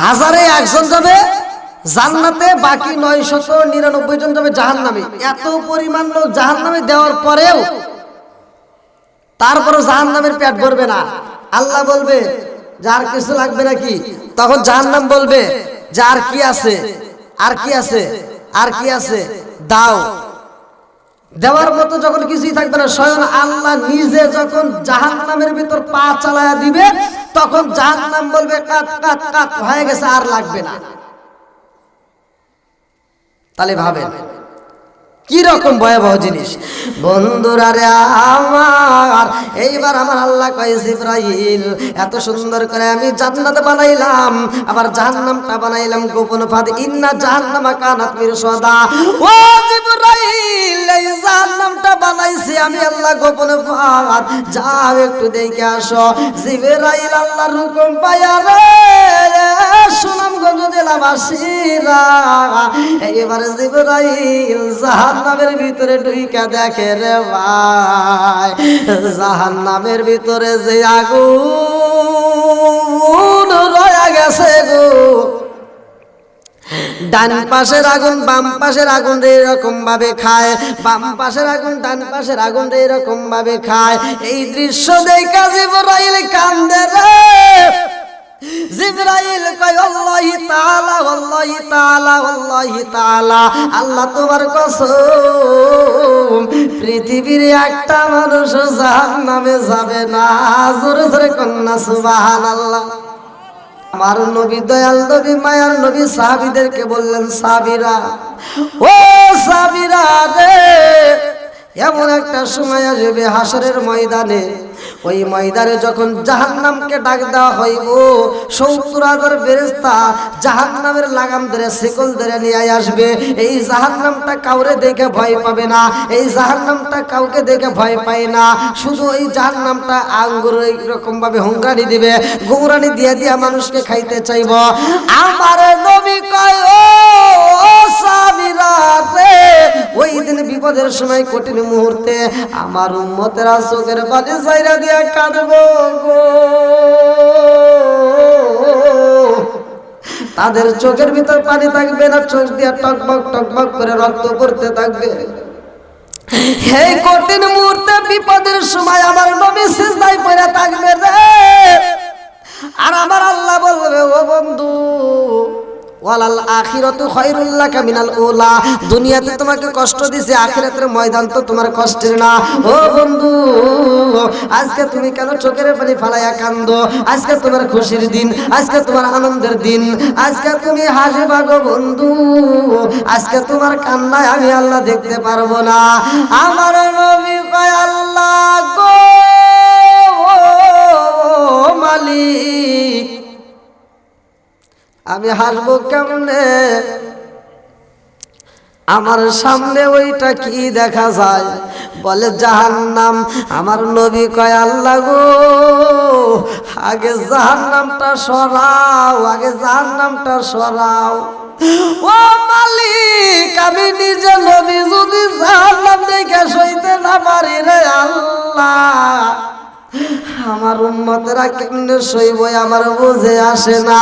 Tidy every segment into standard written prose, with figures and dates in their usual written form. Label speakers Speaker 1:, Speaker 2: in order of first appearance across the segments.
Speaker 1: হাজারে একজন যাবে জান্নাতে, বাকি 999 জন যাবে জাহান্নামে। এত পরিমাণ লোক জাহান্নামে দেওয়ার পরেও তারপরে জাহান্নামের পেট ভরবে না। আল্লাহ বলবে যে আর কিছু লাগবে নাকি? তখন জাহান্নাম বলবে যে আর কি আছে, আর কি আছে, আর কি আছে, দাও। দেওয়ার মতো যখন কিছুই থাকবে না, স্বয়ং আল্লাহ নিজে যখন জাহান্নামের ভিতর পা চালায়া দিবে, তখন জাহান্নাম বলবে কাট কাট কাট, হয়ে গেছে, আর লাগবে না। তাহলে ভাবেন কি রকম ভয়াবহ জিনিস। বন্ধুরা রে আমার, এইবার আমার আল্লাহ কয় জিবরাইল, এত সুন্দর করে আমি জান্নাত বানাইলাম, আবার জাহান্নামটা বানাইলাম গোপন ফাঁদ। ইন্না জাহান্নামা কানাত মিরসাদা। ও জিবরাইল, এই জাহান্নামটা বানাইছি আমি আল্লাহ গোপন ফাঁদ, যাও একটু দেখে আসো। জিবরাইল আল্লাহর হুকুম পায়া রে সুনামগঞ্জ জেলাবাসীরা, এবারে জিবরাইল জাহান্নামের ভিতরে ঢুইকা দেখে রে ভাই, জাহান্নামের ভিতরে যে আগুন রয়ে গেছে গো, ডান পাশের আগুন বাম পাশের আগুন এরকম ভাবে খায়, বাম পাশের আগুন ডান পাশের আগুন এরকম ভাবে খায়। এই দৃশ্য দেখা জিবরাইল কান্দে রে। জিবরাইল কয় আল্লাহি তাআলা, আল্লাহি তাআলা, আল্লাহি তাআলা, আল্লাহ তোমার কসম, পৃথিবীর একটা মানুষ জাহান্নামে যাবে না। জোরে জোরে কন্যা সুবহানাল্লাহ। আমার নবী, দয়াল নবী, মায়ার নবী সাহাবীদেরকে বললেন, সাহাবীরা, ও সাহাবীরা রে, এমন একটা সময় আসবে হাসরের ময়দানে, ওই ময়দানে যখন জাহান্নামকে ডাক দেওয়া হইব, 70,000 ফেরেশতা জাহান্নামের লাগাম ধরে শিকল ধরে নিয়ে আসবে। এই জাহান্নামটা কাউরে দেখে ভয় পাবে না, এই জাহান্নামটা কাউকে দেখে ভয় পায় না। শুধু এই জাহান্নামটা আঙ্গুর এরকম ভাবে হুঙ্গারি দিবে, গৌরানি দিয়ে দিয়া মানুষকে খাইতে চাইব। আমার নবী কয় ও সাহাবীরা রে, ওই দিন বিপদের সময় কঠিন মুহূর্তে আমার উম্মতেরা চোখের পানি ছাইরা দিয়া কাঁদবো গো। তাদের চোখের ভিতর পানি থাকবে না, চোখ দিয়া টকবক টকবক করে রক্ত পড়তে থাকবে। এই কঠিন মুহূর্তে বিপদের সময় আমার নবী সিজদায় পড়ে থাকবে রে। আর আমার আল্লাহ বলবে, ও বন্ধু, ওয়ালাল আখিরাতু খায়রুল লাকা মিনাল উলা, দুনিয়াতে তোমাকে কষ্ট দিয়েছে, আখিরাতের ময়দান তো তোমার কষ্টের না। ও বন্ধু, আজকে তুমি কেন চোখের পানি ফালাইয়া কান্দো? আজকে তোমার খুশির দিন, আজকে তোমার আনন্দের দিন, আজকে তুমি হাসিবা গো বন্ধু, আজকে তোমার কান্নায় আমি আল্লাহ দেখতে পারবো না। আমার নবী কয়, আল্লাহ গো মালিক, আমি হাসবো কেমনে? আমার সামনে ওইটা কি দেখা যায়? বলে জাহান্নাম। আমার নবী কয়, আল্লাহ গো, আগে জাহান্নামটা সরাও, আগে জাহান্নামটা সরাও। ও মালিক, আমি নিজে নবী যদি জাহান্নাম দেখে সইতে না পারি রে আল্লাহ, আমার উম্মতেরা কেমনে সইব আমার বুঝে আসে না।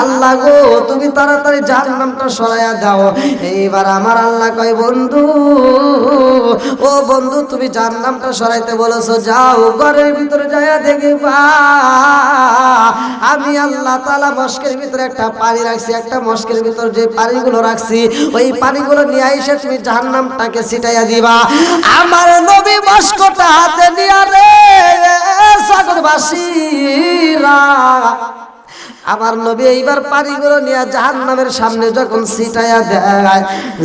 Speaker 1: আল্লাহ গো, তুমি তাড়াতাড়ি জাহান্নামটা সরাইয়া দাও। এইবার আমার আল্লাহ কয়, বন্ধু, ও বন্ধু, তুমি জাহান্নামটা সরাইতে বলেছো, যাও ঘরের ভিতরে যাইয়া দেখবা আমি আল্লাহ তাআলা মস্কের ভিতরে একটা পানি রাখছি, একটা মস্কের ভিতর যে পানিগুলো রাখছি, ওই পানিগুলো নিয়ে এসে তুমি জাহান্নামটাকে ছিটাইয়া দিবা। আমার নবী মস্কটা হাতে নিয়া রে সাগরবাসীরা, আমার নবী এইবার পানিগুলো নিয়ে জাহান্নামের সামনে যখন ছিটাইয়া দেয়,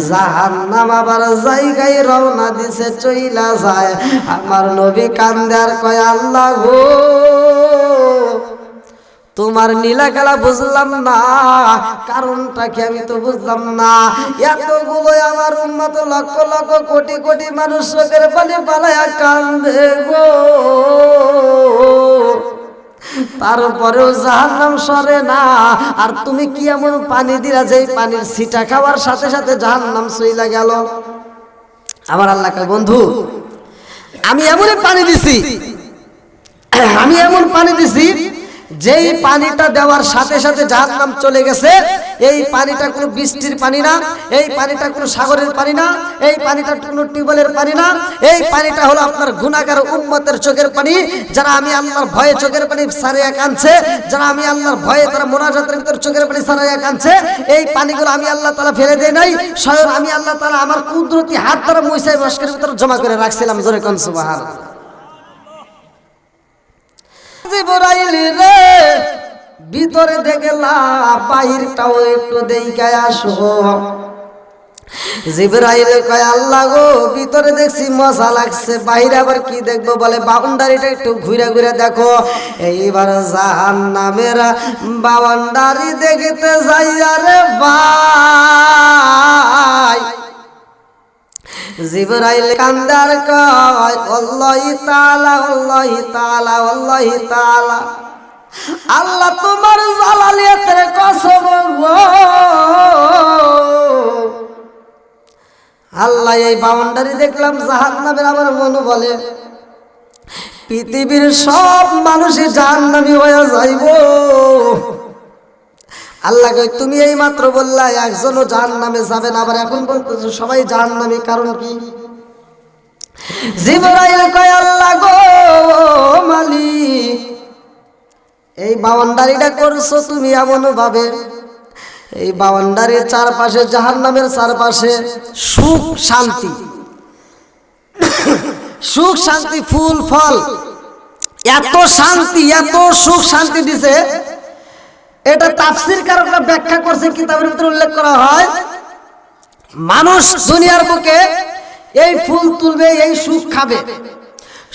Speaker 1: জাহান্নাম আবার জায়গায় রওনা দিছে, চইলা যায়। আমার নবী কান্দে আর কয়, আল্লাহ গো, তোমার নীলা খেলা বুঝলাম না, কারণটা কি আমি তো বুঝলাম না। এতগুলো আমার উম্মত লক্ষ লক্ষ কোটি কোটি মানুষ চোখের পানি পালায়া কান্দে গো, তারপরেও জাহান্নাম সরে না। আর তুমি কি এমন পানি দিলা যে পানির ছিটা খাওয়ার সাথে সাথে জাহান্নাম চইলা গেল? আমার আল্লাহ কয়, বন্ধু, আমি এমন পানি দিছি, আমি এমন পানি দিছি যেই পানিটা দেওয়ার সাথে সাথে জাহান্নাম চলে গেছে, এই পানিটা কোনো বৃষ্টির পানি না, এই পানিটা কোনো সাগরের পানি না, এই পানিটা কোনো টিউবওয়েলের পানি না, এই পানিটা হলো আপনার গুনাহগার উম্মতের চোখের পানি, যারা আমি আল্লাহর ভয়ে চোখের পানি সারিয়া কাঁদছে, যারা আমি আল্লাহর ভয়ে তারা মুনাজাতের ভিতর চোখের পানি সারিয়া কাঁদছে, এই পানিগুলো আমি আল্লাহ তাআলা ফেলে দেই নাই, স্বয়ং আমি আল্লাহ তাআলা আমার কুদরতি হাত দ্বারা মুইসাই মশকের ভিতর জমা করে রাখছিলাম। জোরে কোন সুবহানাল্লাহ। জিবরাইল রে ভিতরে দেখলা, বাহিরটাও একটু দেখায় আসো। জিবরাইল কয় আল্লাহ গো, ভিতরে দেখছি মজা লাগছে, বাইরে আবার কি দেখবো? বলে বাউন্ডারিটা একটু ঘুরে ঘুরে দেখো। এইবার জাহান্নামের বাউন্ডারি দেখতে যাই, আরে ভাই জিবরাইল কান্দার কয় আল্লাহি তাআলা, আল্লাহি তাআলা, আল্লাহি তাআলা, আল্লাহ তোমার জালালিয়াতের কসম গো, আল্লাহ এই বাউন্ডারি দেখলাম জাহান্নামের। আমার মন বলে পৃথিবীর সব মানুষই জাহান্নামী হয়ে যাইব। আল্লাহ কই তুমি এই মাত্র বললা একজনও জাহান্নামে যাবে না, আবার এখন বলতেছো সবাই জাহান্নামী, কারণ কি? জিবরাইল কয় আল্লাহ গো মালিক, এই বাউন্ডারিটা করছো তুমি এমন ভাবে, এই বাউন্ডারির চারপাশে জাহান্নামের চারপাশে সুখ শান্তি, সুখ শান্তি, ফুল ফল, এত শান্তি, এত সুখ শান্তি দিছে। এটা তাফসীর কারকরা ব্যাখ্যা করছে, কিতাবের ভিতরে উল্লেখ করা হয় মানুষ দুনিয়ার বুকে এই ফুল তুলবে, এই সুখ খাবে,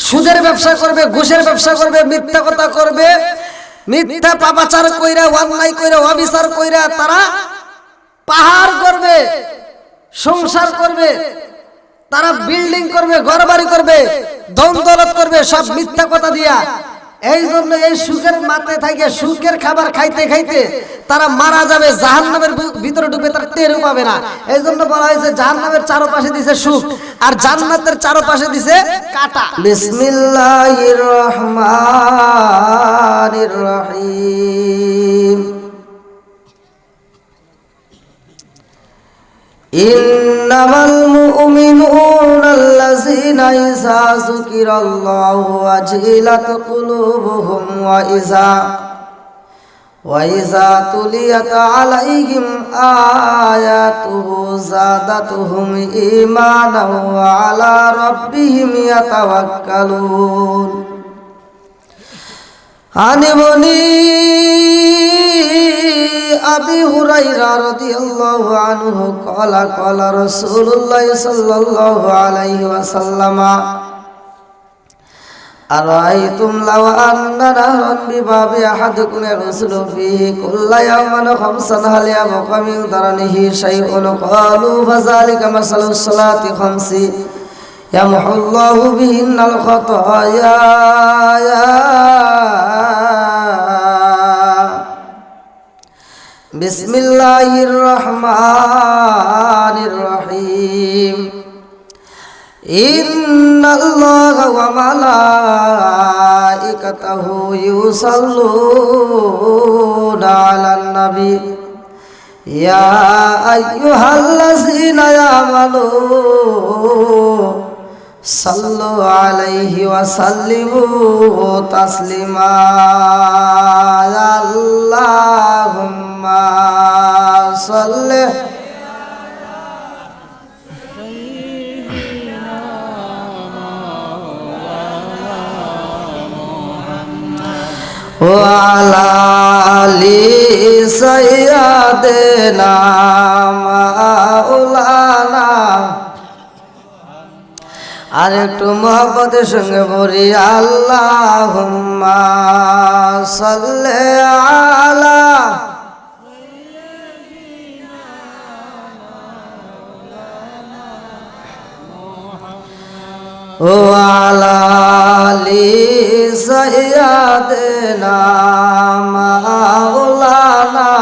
Speaker 1: সুদের ব্যবসা করবে, ঘুষের ব্যবসা করবে, মিথ্যা কথা করবে, মিথ্যা পাপাচার কইরা, অন্যায় কইরা, অবিচার কইরা তারা পাহাড় করবে, সংসার করবে, তারা বিল্ডিং করবে, ঘরবাড়ি করবে, ধন দৌলত করবে, সব মিথ্যা কথা দিয়া। এই জন্য এই সুখের মাথায় থাকে, সুখের খাবার খাইতে খাইতে তারা মারা যাবে, জাহান্নামের ভিতরে ঢুকবে, তারা টেরও পাবে না। এই জন্য বলা হয়েছে জাহান্নামের চারপাশে দিছে সুখ, আর জান্নাতের চারপাশে দিছে কাটা। বিসমিল্লাহির রহমানির রহিম। ইন্নামাল মুমিনুনা আল্লাযীনা ইযা যুকিরাল্লাহু ওয়াজিলাত কুলুবুহুম ওয়া ইযা তুলিয়াত আলাইহিম আয়াতুহু যাদাতুহুম ঈমানান ওয়া আলা রাব্বিহিম ইয়াতাওয়াক্কালুন। আনিবনি আবি হুরায়রা রাদিয়াল্লাহু আনহু ক্বালা ক্বালা রাসূলুল্লাহ সাল্লাল্লাহু আলাইহি ওয়াসাল্লাম আরাআইতুম লাও আন্না নাহরান বিবাবি আহাদিকুম ইয়াগসিলু ফীহি কুল্লা ইয়াওমান খামসান হাল ইয়াবকা মিন দারনিহি শাইউন ক্বালু ফাযালিকা মাসালুস সালাতি খামসি ইয়ামহুল্লাহু বিহিন্নাল খাতায়া। বিসমিল্লাহির রহমানির রহিম। ইন্নাল্লাহা ওয়া মালাইকাতাহু ইউসাল্লুনা আলান নবী ইয়া আইয়ুহাল্লাযীনা আমানু সাল্লু আলাইহি ওয়া সাল্লিমু তাসলিমা। আল্লাহুম্মা সাল্লি ওয়া আলা আলি সাইয়্যিদিনা মাওলানা। আর একটু মোহাব্বতের সঙ্গে বলি আল্লাহুম্মা সাল্লি আলা ওয়া আলা আলি সাইয়্যিদিনা মাওলানা।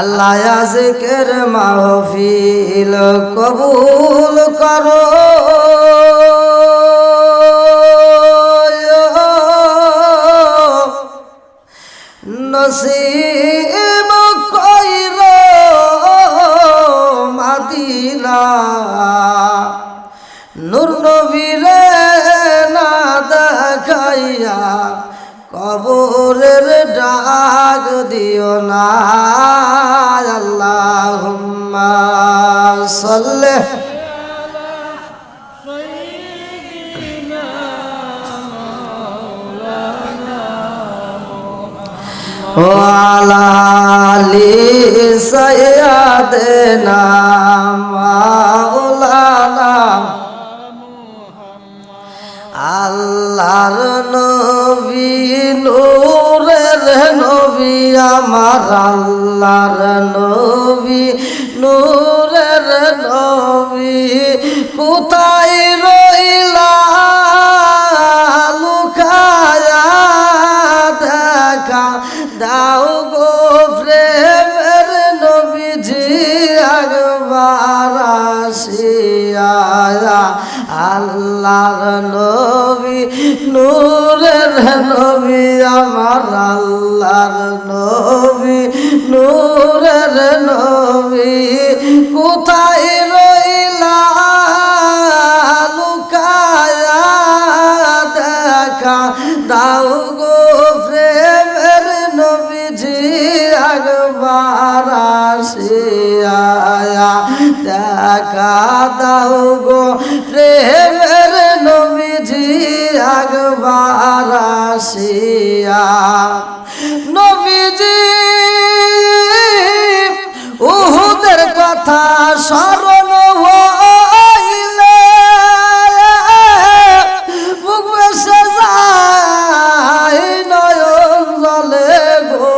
Speaker 1: আল্লাহ জিকির মাহফিল কবুল করো, নসিব কইর মাদিনা নূর নবীরে না দেখাইয়া কবরের ডাক দিও না আল্লাহুম্মা সাল্লি ওয়ালা আলি সাইয়্যিদিনা মাওলানা আল্লাহর নবী নূরের নবী আমার আল্লাহর নবী নূরের নবী কোথায় রইলা লুকায়া দেখা দাও গো প্রেমের নবীজি একবার আসিয়া আল্লাহর নবী নূরের নবী আমার আল্লাহর নবী নূরের নবী কোথায় রইলা লুকায়া দেখা দাও গো প্রেমের নবীজি একবার আসিয়া দেখা দাও গো প্রেমের নবীজি একবার আসিয়া নবীজি উহুদের কথা স্মরণ হইলে বুক ভেসে যায় নয়ন জলে গো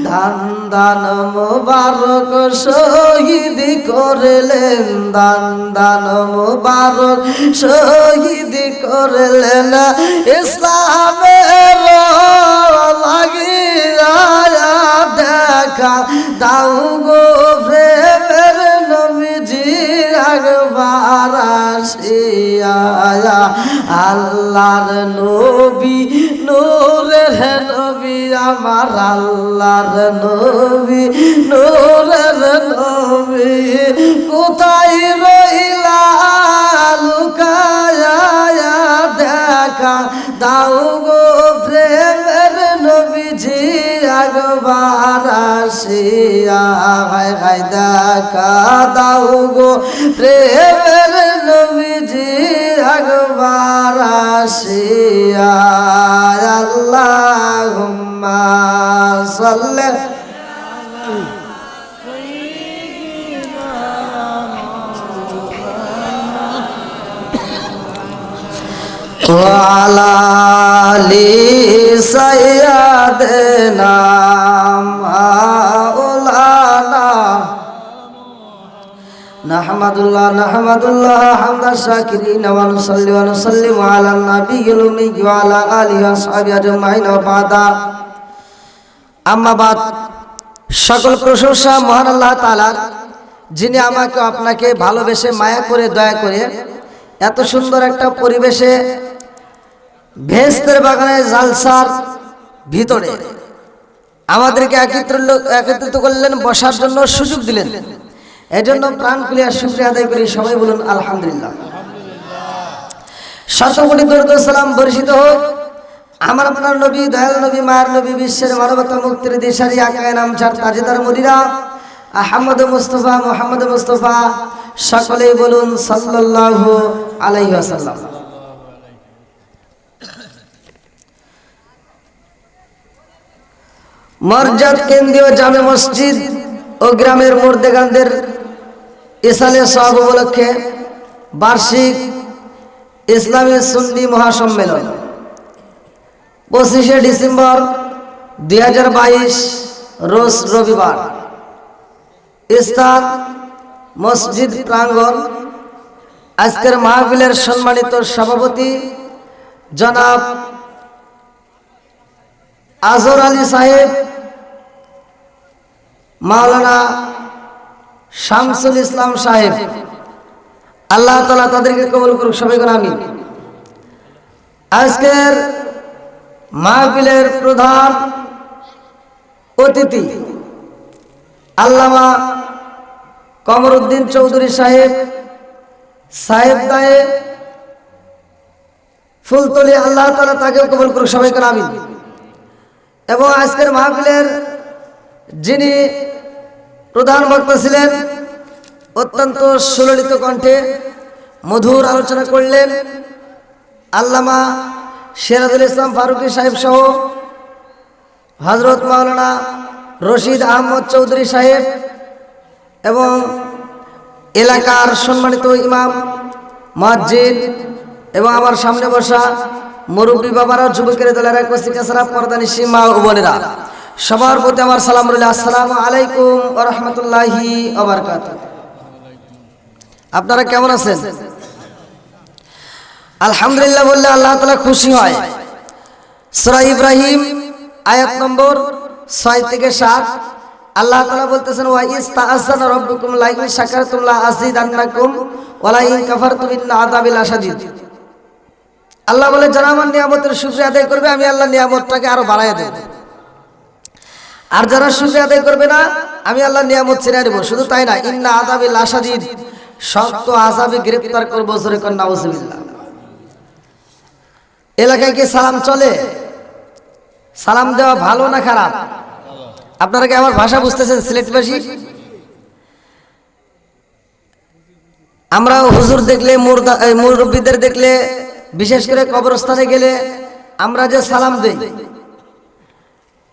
Speaker 1: ধান দান মুবারক শহীদ করলেন দান দান মুবারক শহীদ করলেন ইসলামের লাগিয়া দেখা দাও গো প্রেমের নবীজি একবার আসিয়া আল্লাহর নবী নূরের নবী আমার আল্লাহর নবী নূরের নবী কোথায় রইলা লুকায়া দেখা দাও গো প্রেমের নবীজি একবার আসিয়া হায় দেখা দাও গো প্রেমের নবীজি একবার আসিয়া আল্লাহুম্মা সাল্লি ওয়ালা আলি সাইয়্যিদিনা মাওলানা নাহমাদুল্লাহ হামদান শাকিরিন ওয়া নুসাল্লি ওয়া নুসাল্লিমু আলা নাবিয়্যিল উম্মি ওয়া আলা আলিহি ওয়া সাহবিহি আজমাইন ওয়া বাদা আম্মা বাদ সকল প্রশংসা মহান আল্লাহ তাআলার যিনি আমাকে আপনাকে ভালোবেসে মায়া করে দয়া করে এত সুন্দর একটা পরিবেশে বেহেশতের বাগানে জালসার ভিতরে আমাদেরকে একত্রিত করলেন বসার জন্য সুযোগ দিলেন এজন্য প্রাণ খুলে শুকরিয়া আদায় করি সবাই বলুন আলহামদুলিল্লাহ শতকোটি দরুদ ও সালাম বর্ষিত হোক আমার আপনার নবী দয়াল নবী মায়ের নবী বিশ্বের মানবতা মুক্তির দিশারি আকায়ে নামচার তাজেদার মদিনা আহমদ মুস্তাফা সকলেই বলুন সাল্লাল্লাহু আলাইহি ওয়াসাল্লাম মরজাদ কেন্দ্রীয় জামে মসজিদ ও গ্রামের মুর্দেগানদের ইসালে সওয়াব উপলক্ষে বার্ষিক ইসলামী সুন্নি মহাসম্মেলন 25 ডিসেম্বর 2022 রোজ রবিবার স্থান মসজিদ প্রাঙ্গণ আজকের মাহফিলের সম্মানিত সভাপতি জনাব আজর আলী সাহেব মাওলানা শামসুল ইসলাম সাহেব আল্লাহ তাআলা তাদেরকে কবুল করুক সবাই বলুন আমিন। আজকের মাহফিলের প্রধান অতিথি আল্লামা কমরউদ্দিন চৌধুরী সাহেব দায়ে ফুলতলি, আল্লাহ তাআলা তাকে কবুল করুক, সবাই করে আমিন। এবং আজকের মাহফিলের যিনি প্রধান বক্তা ছিলেন, অত্যন্ত সুললিত কণ্ঠে মধুর আলোচনা করলেন আল্লামা সিরাজুল ইসলাম ফারুকী সাহেব সহ হযরত মাওলানা রশিদ আহমদ চৌধুরী সাহেব এবং এলাকার সম্মানিত ইমাম, মুয়াজ্জিন এবং আমার সামনে বসা মুরব্বী বাবারা, যুবকের দলের উপস্থিত আছেন, পর্দানিশী মা ও বোনেরা, সবার প্রতি আমার সালাম রইল। আসসালামু আলাইকুম ওয়া রাহমাতুল্লাহি ওয়া বারাকাতুহু। আপনারা কেমন আছেন? আলহামদুলিল্লাহ বললে আল্লাহ তাআলা খুশি হয়। সূরা ইব্রাহিম আয়াত নম্বর 6 থেকে 7 আল্লাহ তাআলা বলতেছেন, ওয়া ইস্তাআযানা রাব্বুকুম লা ইন শাকারতুম লা আযীদান্নাকুম ওয়া লা ইন কাফারতুম ইন্না আযাবি লাশাদীদ। আল্লাহ বলে, যারা আমার নিয়ামতের শুকরিয়া আদায় করবে আমি আল্লাহ নিয়ামতটাকে আরো বাড়ায় দেব, আর যারা শুকরিয়া আদায় করবে না আমি আল্লাহ নিয়ামত ছেড়ে দেব। শুধু তাই না, ইন্না আযাবি লাশাদীদ, শক্ত আযাবে গ্রেফতার করব। জোরে কোন নাউজুবিল্লাহ। এলাকায় কি সালাম চলে? সালাম দেওয়া ভালো না খারাপ? আপনারা কি আমার ভাষা বুঝতেছেন? সিলেটবাসী আমরা হুজুর দেখলে, মুরব্বীদের দেখলে, বিশেষ করে কবরস্থানে গেলে আমরা যে সালাম দেই,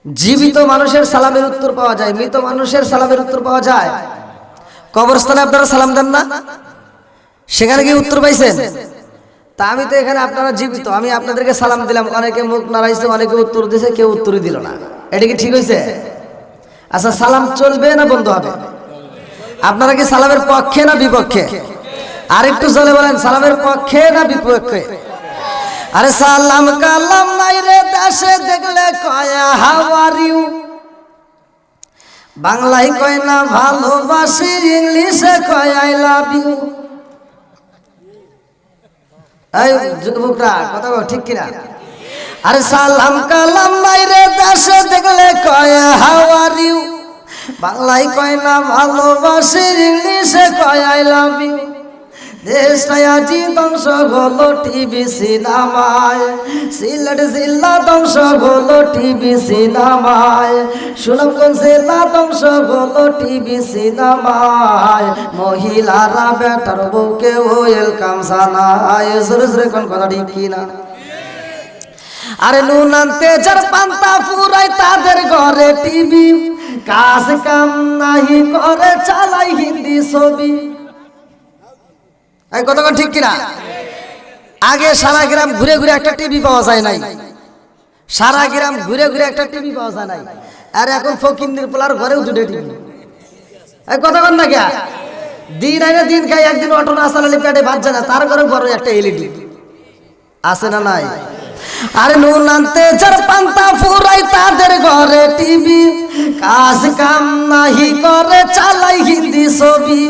Speaker 1: জীবিত মানুষের সালামের উত্তর পাওয়া যায়, মৃত মানুষের সালামের উত্তর পাওয়া যায়। কবরস্থানে আপনারা সালাম দেন না? সেখানে কি উত্তর পাইছেন? তা আমি তো এখানে, আপনারা জীবিত, আমি আপনাদেরকে সালাম দিলাম, অনেকে মুখ নাড়াইছে, অনেকে উত্তর দিয়েছে, কেউ উত্তরই দিল না। এটা কি ঠিক হয়েছে? আচ্ছা, সালাম চলবে না বন্ধ হবে? আপনারা কি সালামের পক্ষে না বিপক্ষে? আরেকটু চলে বলেন, সালামের পক্ষে না বিপক্ষে? আরে সালাম কালাম নাই রে দেশে দেখলে কয় হাউ আর ইউ, বাংলায় কয় না ভালোবাসি, ইংলিশে কয় আই লাভ ইউ। এই যুবকরা কথা বল, ঠিক কিনা? আরে সালাম কালাম নাই রে দেশে দেখলে কয় হাউ আর ইউ, বাংলায় কয় না ভালোবাসি, ইংলিশে কয় আই লাভ ইউ। দেশটাই আজি ধ্বংস হলো টিভি সিনেমায়, সিলেট জেলা ধ্বংস হলো টিভি সিনেমায়, সুনামগঞ্জ জেলা ধ্বংস হলো টিভি সিনেমায়, মহিলারা বেটার বউকে ওয়েলকাম জানায়। জোরে জোরে কোন কথা ঠিক কিনা? আরে নুন আনতে যার পান্তা ফুরাই তাদের ঘরে টিভি, কাজ কাম নাহি করে চালাই হিন্দি ছবি। এই কথা ঠিক কিনা? আগে সারা গ্রাম ঘুরে ঘুরে একটা টিভি পাওয়া যায় নাই, সারা গ্রাম ঘুরে ঘুরে একটা টিভি পাওয়া যায় নাই, আর এখন ফকিন্দির পোলার ঘরেও দুটো টিভি। এই কথা বল না কে? দিন আইনে দিন খাই, একদিন অটো না চালালে পেটে ভাত যায় না, তার ঘরে বড় একটা এলইডি আছে না নাই? আরে নুন আনতে যার পান্তা ফুরাই তাদের ঘরে টিভি, কাজ কাম নাহি করে চালাই হিন্দি ছবি,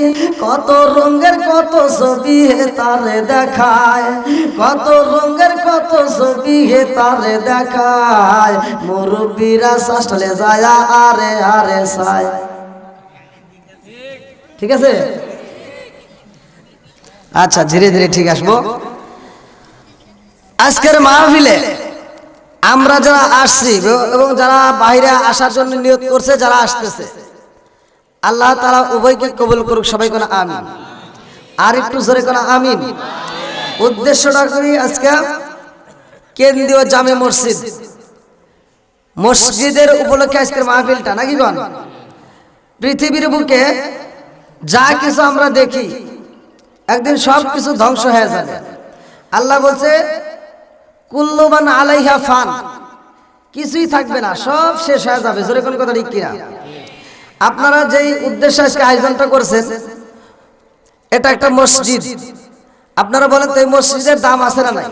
Speaker 1: কত রঙের কত ছবি হে তারে দেখায়, কত রঙের কত ছবি হে তারে দেখায়, মুরব্বীরা শাসলে যায় আরে আরে সায়। ঠিক আছে? আচ্ছা, ধীরে ধীরে ঠিক আসবো। আজকের মাহফিলে আমরা যারা আসছি এবং যারা বাইরে আসার জন্য নিয়ত করছে, যারা আসতেছে, আল্লাহ তাআলা উভয়কে কবুল করুক, সবাই কোন আমিন। আর একটু জোরে কোন আমিন। উদ্দেশ্যটা করি, আজকে কেন্দ্রীয় জামে মসজিদের উপলক্ষে আজকের মাহফিলটা, নাকি কোন? পৃথিবীর বুকে যা কিছু আমরা দেখি একদিন সব কিছু ধ্বংস হয়ে যাবে। আল্লাহ বলছে, কুল্লু মান আলাইহা ফান, কিছুই থাকবে না, সব শেষ হয়ে যাবে। জোরে কোন কথা ঠিক কিনা? আপনারা যেই উদ্দেশ্যে আজকে আয়োজনটা করছেন, এটা একটা মসজিদ। আপনারা বলেন তো, এই মসজিদের দাম আছে না নাই?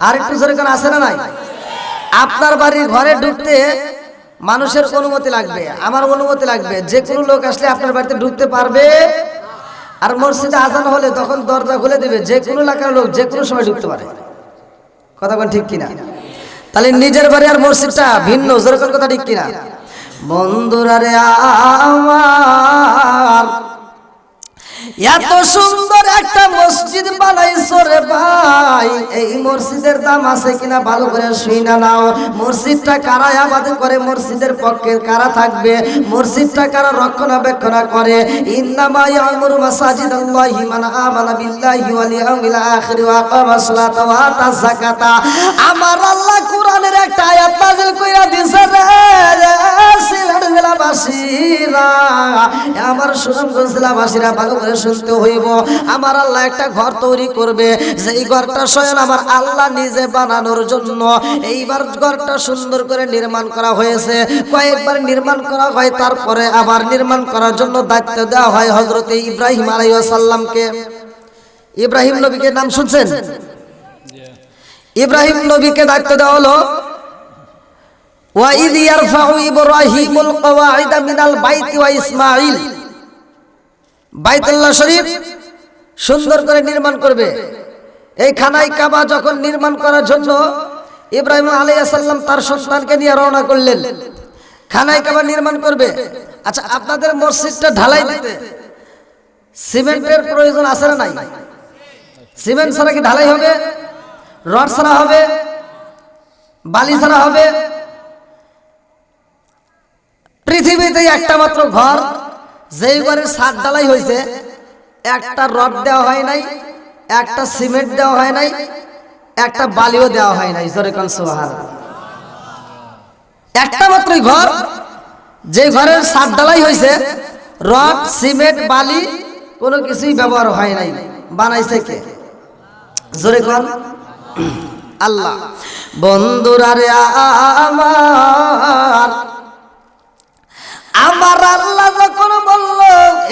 Speaker 1: আর একটু জোরে কোন আছে না নাই? আপনার বাড়ির ঘরে ঢুকতে মানুষের অনুমতি লাগবে, আমার অনুমতি লাগবে, যে কোনো লোক আসলে আপনার বাড়িতে ঢুকতে পারবে। আর মসজিদে আজান হলে তখন দরজা খুলে দিবে, যে কোনো এলাকার লোক যে কোনো সময় ঢুকতে পারে। কথা বল ঠিক কিনা? তাহলে নিজের বাড়ি আর মসজিদটা ভিন্ন, যেরকম কথা ঠিক কিনা? বন্ধুরা রে আমার, এত সুন্দর একটা মসজিদ বানাইছো রে ভাই, এই মসজিদের দাম আছে কিনা ভালো করে শুইনা নাও। মসজিদটা কারা আবাদ করে, মসজিদের পক্ষে কারা থাকবে, মসজিদটা কারা রক্ষণাবেক্ষণ করে? ইন্নামা ইয়ামুরু মাসাজিদাল্লাহি মান আমানা বিল্লাহি ওয়াল ইয়াউমিল আখির ওয়া আকামাস সালাতা ওয়া আতাজ যাকাতা। আমার আল্লাহ কোরআনের একটা আয়াত নাযিল কইরা দিয়েছে রে সিলেট জেলাবাসীরা, আমার সুনামগঞ্জ জেলাবাসীরা ভালো করে শুনতে হইব। আমার আল্লাহ একটা ঘর তৈরি করবে, যেই ঘরটা স্বয়ং আমার আল্লাহ নিজে বানানোর জন্য। এইবার ঘরটা সুন্দর করে নির্মাণ করা হয়েছে, কয়েকবার নির্মাণ করা হয়, তারপরে আবার নির্মাণ করার জন্য দায়িত্ব দেওয়া হয় হযরতে ইব্রাহিম আলাইহিস সালামকে। ইব্রাহিম নবীকে নাম শুনছেন? ইব্রাহিম নবীকে দায়িত্ব দেওয়া হলো ওয়া ইয ইয়ারফাউ ইব্রাহিমুল কওয়াইদা মিনাল বাইতি ওয়া ইসমাঈল, বাইতুল্লাহ শরীফ সুন্দর করে নির্মাণ করবে। এই খানায় কাবা যখন নির্মাণ করার জন্য ইব্রাহিম আলাইহিস সালাম তার সন্তানকে নিয়ে রওনা করলেন, খানায় কাবা নির্মাণ করবে। আচ্ছা, আপনাদের মসজিদটা ঢালাই দিতে সিমেন্টের প্রয়োজন আছে না নাই? সিমেন্ট ছাড়া কি ঢালাই হবে? রড ছাড়া হবে? বালি ছাড়া হবে? পৃথিবীতে একটা মাত্র ঘর, যেই ঘরের ছাদ ঢালাই হয়েছে, একটা রড দেওয়া হয় নাই, একটা সিমেন্ট দেওয়া হয় নাই, একটা বালিও দেওয়া হয় নাই। জোরে কোন সুবহানাল্লাহ। একটা মাত্রই ঘর, যে ঘরের ছাদ ঢালাই হয়েছে, রড সিমেন্ট বালি কোনো কিছুই ব্যবহার হয় নাই। বানাইছে কে? জোরে কোন আল্লাহ। বন্ধুরা রে আমার, আমার আল্লাহ যখন বলল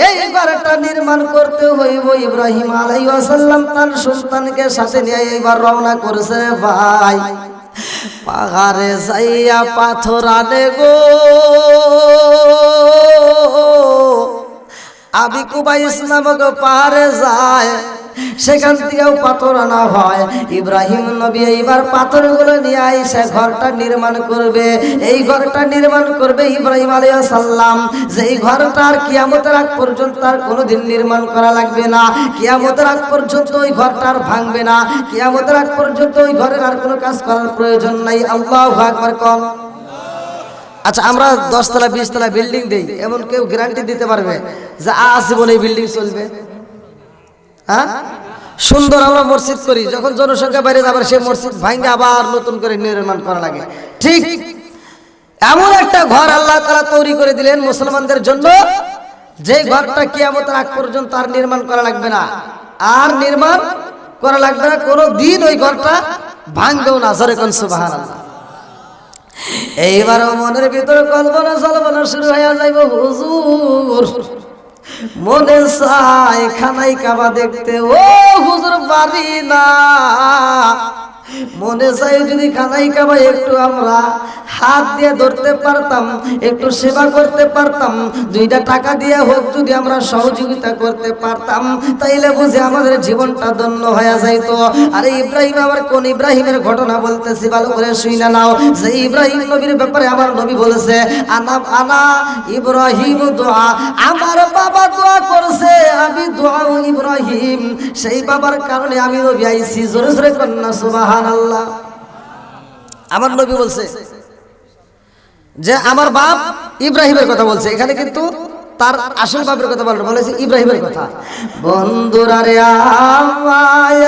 Speaker 1: এই ঘরটা নির্মাণ করতে হইব, ইব্রাহিম আলাইহিস সালাম তার সন্তানকে সাথে নিয়ে এইবার রওনা করেছে। ভাই, পাহাড়ে যাইয়া পাথর আনে গো, আবি কুবাইস নামক পাহাড়ে যায়, সেখান থেকেও পাথর আনা হয়। ইব্রাহিম নবী এইবার পাথরগুলো নিয়ে আইসা ঘরটা নির্মাণ করবে। এই ঘরটা নির্মাণ করবে ইব্রাহিম আলাইহিস সালাম, যে এই ঘরটা আর কিয়ামতের আগ পর্যন্ত আর কোনোদিন নির্মাণ করা লাগবে না। কিয়ামতের আগ পর্যন্ত ওই ঘরটা আর ভাঙবে না। কিয়ামতের আগ পর্যন্ত ওই ঘরের আর কোনো কাজ করার প্রয়োজন নাই। আল্লাহু আকবার কোন। আচ্ছা, আমরা 10 তলা 20 তলা বিল্ডিং দেই, এমন কেউ গ্যারান্টি দিতে পারবে যে আজীবন এই বিল্ডিং চলবে? হ্যাঁ, সুন্দর আমরা মসজিদ করি, যখন জনসংখ্যা বেড়ে যাবে সেই মসজিদ ভাঙে আবার নতুন করে নির্মাণ করা লাগে। ঠিক এমন একটা ঘর আল্লাহ তাআলা তৈরি করে দিলেন মুসলমানদের জন্য, যে ঘরটা কিয়ামতের আগ পর্যন্ত আর নির্মাণ করা লাগবে না, আর নির্মাণ করা লাগবে না, কোনো দিন ওই ঘরটা ভাঙবেও না। জোরে কোন সুবহানাল্লাহ। এইবারও মনের ভিতরে কল্পনা জল্পনা শুরু হয়ে যাইব, হুজুর মনে চায় খানাই কাবা দেখতে, ও হুজুর পারি না। মনে চাই যদি খানাই কাবা একটু আমরা হাত দিয়ে ধরতে পারতাম, একটু সেবা করতে পারতাম, 2টা টাকা দিয়ে হোক যদি আমরা সহযোগিতা করতে পারতাম, তাইলে বুঝে আমাদের জীবনটা ধন্য হয়ে যাইতো। আরে ইব্রাহিম, আবার কোন ইব্রাহিমের ঘটনা বলতেছি, ভালো করে শুইনা নাও। যে ইব্রাহিম নবীর ব্যাপারে আমার নবী বলেছে, আনা ইব্রাহিম দোয়া, আমার বাবা দোয়া করছে, আমি দোয়া ইব্রাহিম, সেই বাবার কারণে আমি নবী আইছি। জোরে জোরে কন্যা সুবহানাল্লাহ। আমার নবী বলছে যে আমার বাপ ইব্রাহিমের কথা বলছে, এখানে কিন্তু তার আসল বাপের কথা বলেছে, ইব্রাহিমের কথা। বন্ধুরা রে আমার,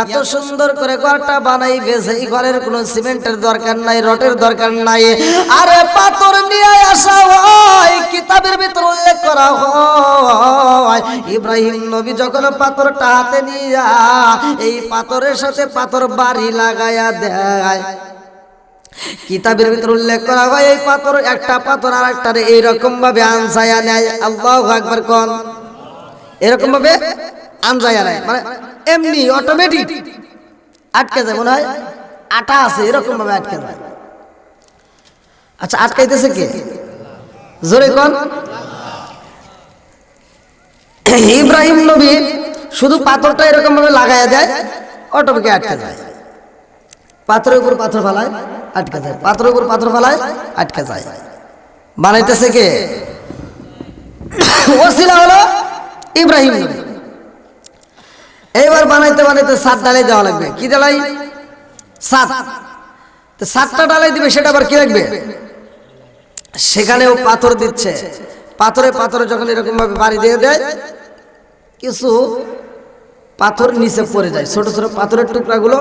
Speaker 1: এত সুন্দর করে ঘরটা বানাইবে, সেই ঘরের কোনো সিমেন্টের দরকার নাই, রটের দরকার নাই। আরে পাথর নিয়ে আসা হয়, কিতাবের ভিতর উল্লেখ করা হয় ইব্রাহিম নবী যখন পাথরটা হাতে নিয়ে এই পাথরের সাথে পাথর বাড়ি লাগায়া দেয়। কিতাবের ভিতর উল্লেখ করা হয় এই পাথর, একটা পাথর আর একটা এইরকম ভাবে আনসায়া নেয়। আল্লাহু আকবার কোন। এরকম ভাবে আনসায়া নেয়, মানে এমনি অটোমেটিক আটকে যায়, মনে হয় আটা আছে এরকম ভাবে আটকে যায়। আচ্ছা, আটকাইতেছে কে? জোরে কোন। ইব্রাহিম নবী শুধু পাথরটা এরকম ভাবে লাগাইয়া দেয়, অটোমেটিক আটকে যায়। পাথরের উপর পাথর ফেলায় আটকে যায়, পাথরের উপর পাথর ফেলায় আটকে যায়। বানাইতেছে কে? ওসিলা হলো ইব্রাহিম নবী। এইবার বানাইতে বানাইতে 7 ডালাই দেওয়া লাগবে। কি ডালাই? 7। তো 7টা ডালাই দিবে, সেটা আবার কি লাগবে? সেখানেও পাথর দিচ্ছে। পাথরে পাথরে যখন এরকম ভাবে বাড়ি দিয়ে দেয়, কিছু পাথর নিচে পড়ে যায়, ছোট ছোট পাথরের টুকরাগুলো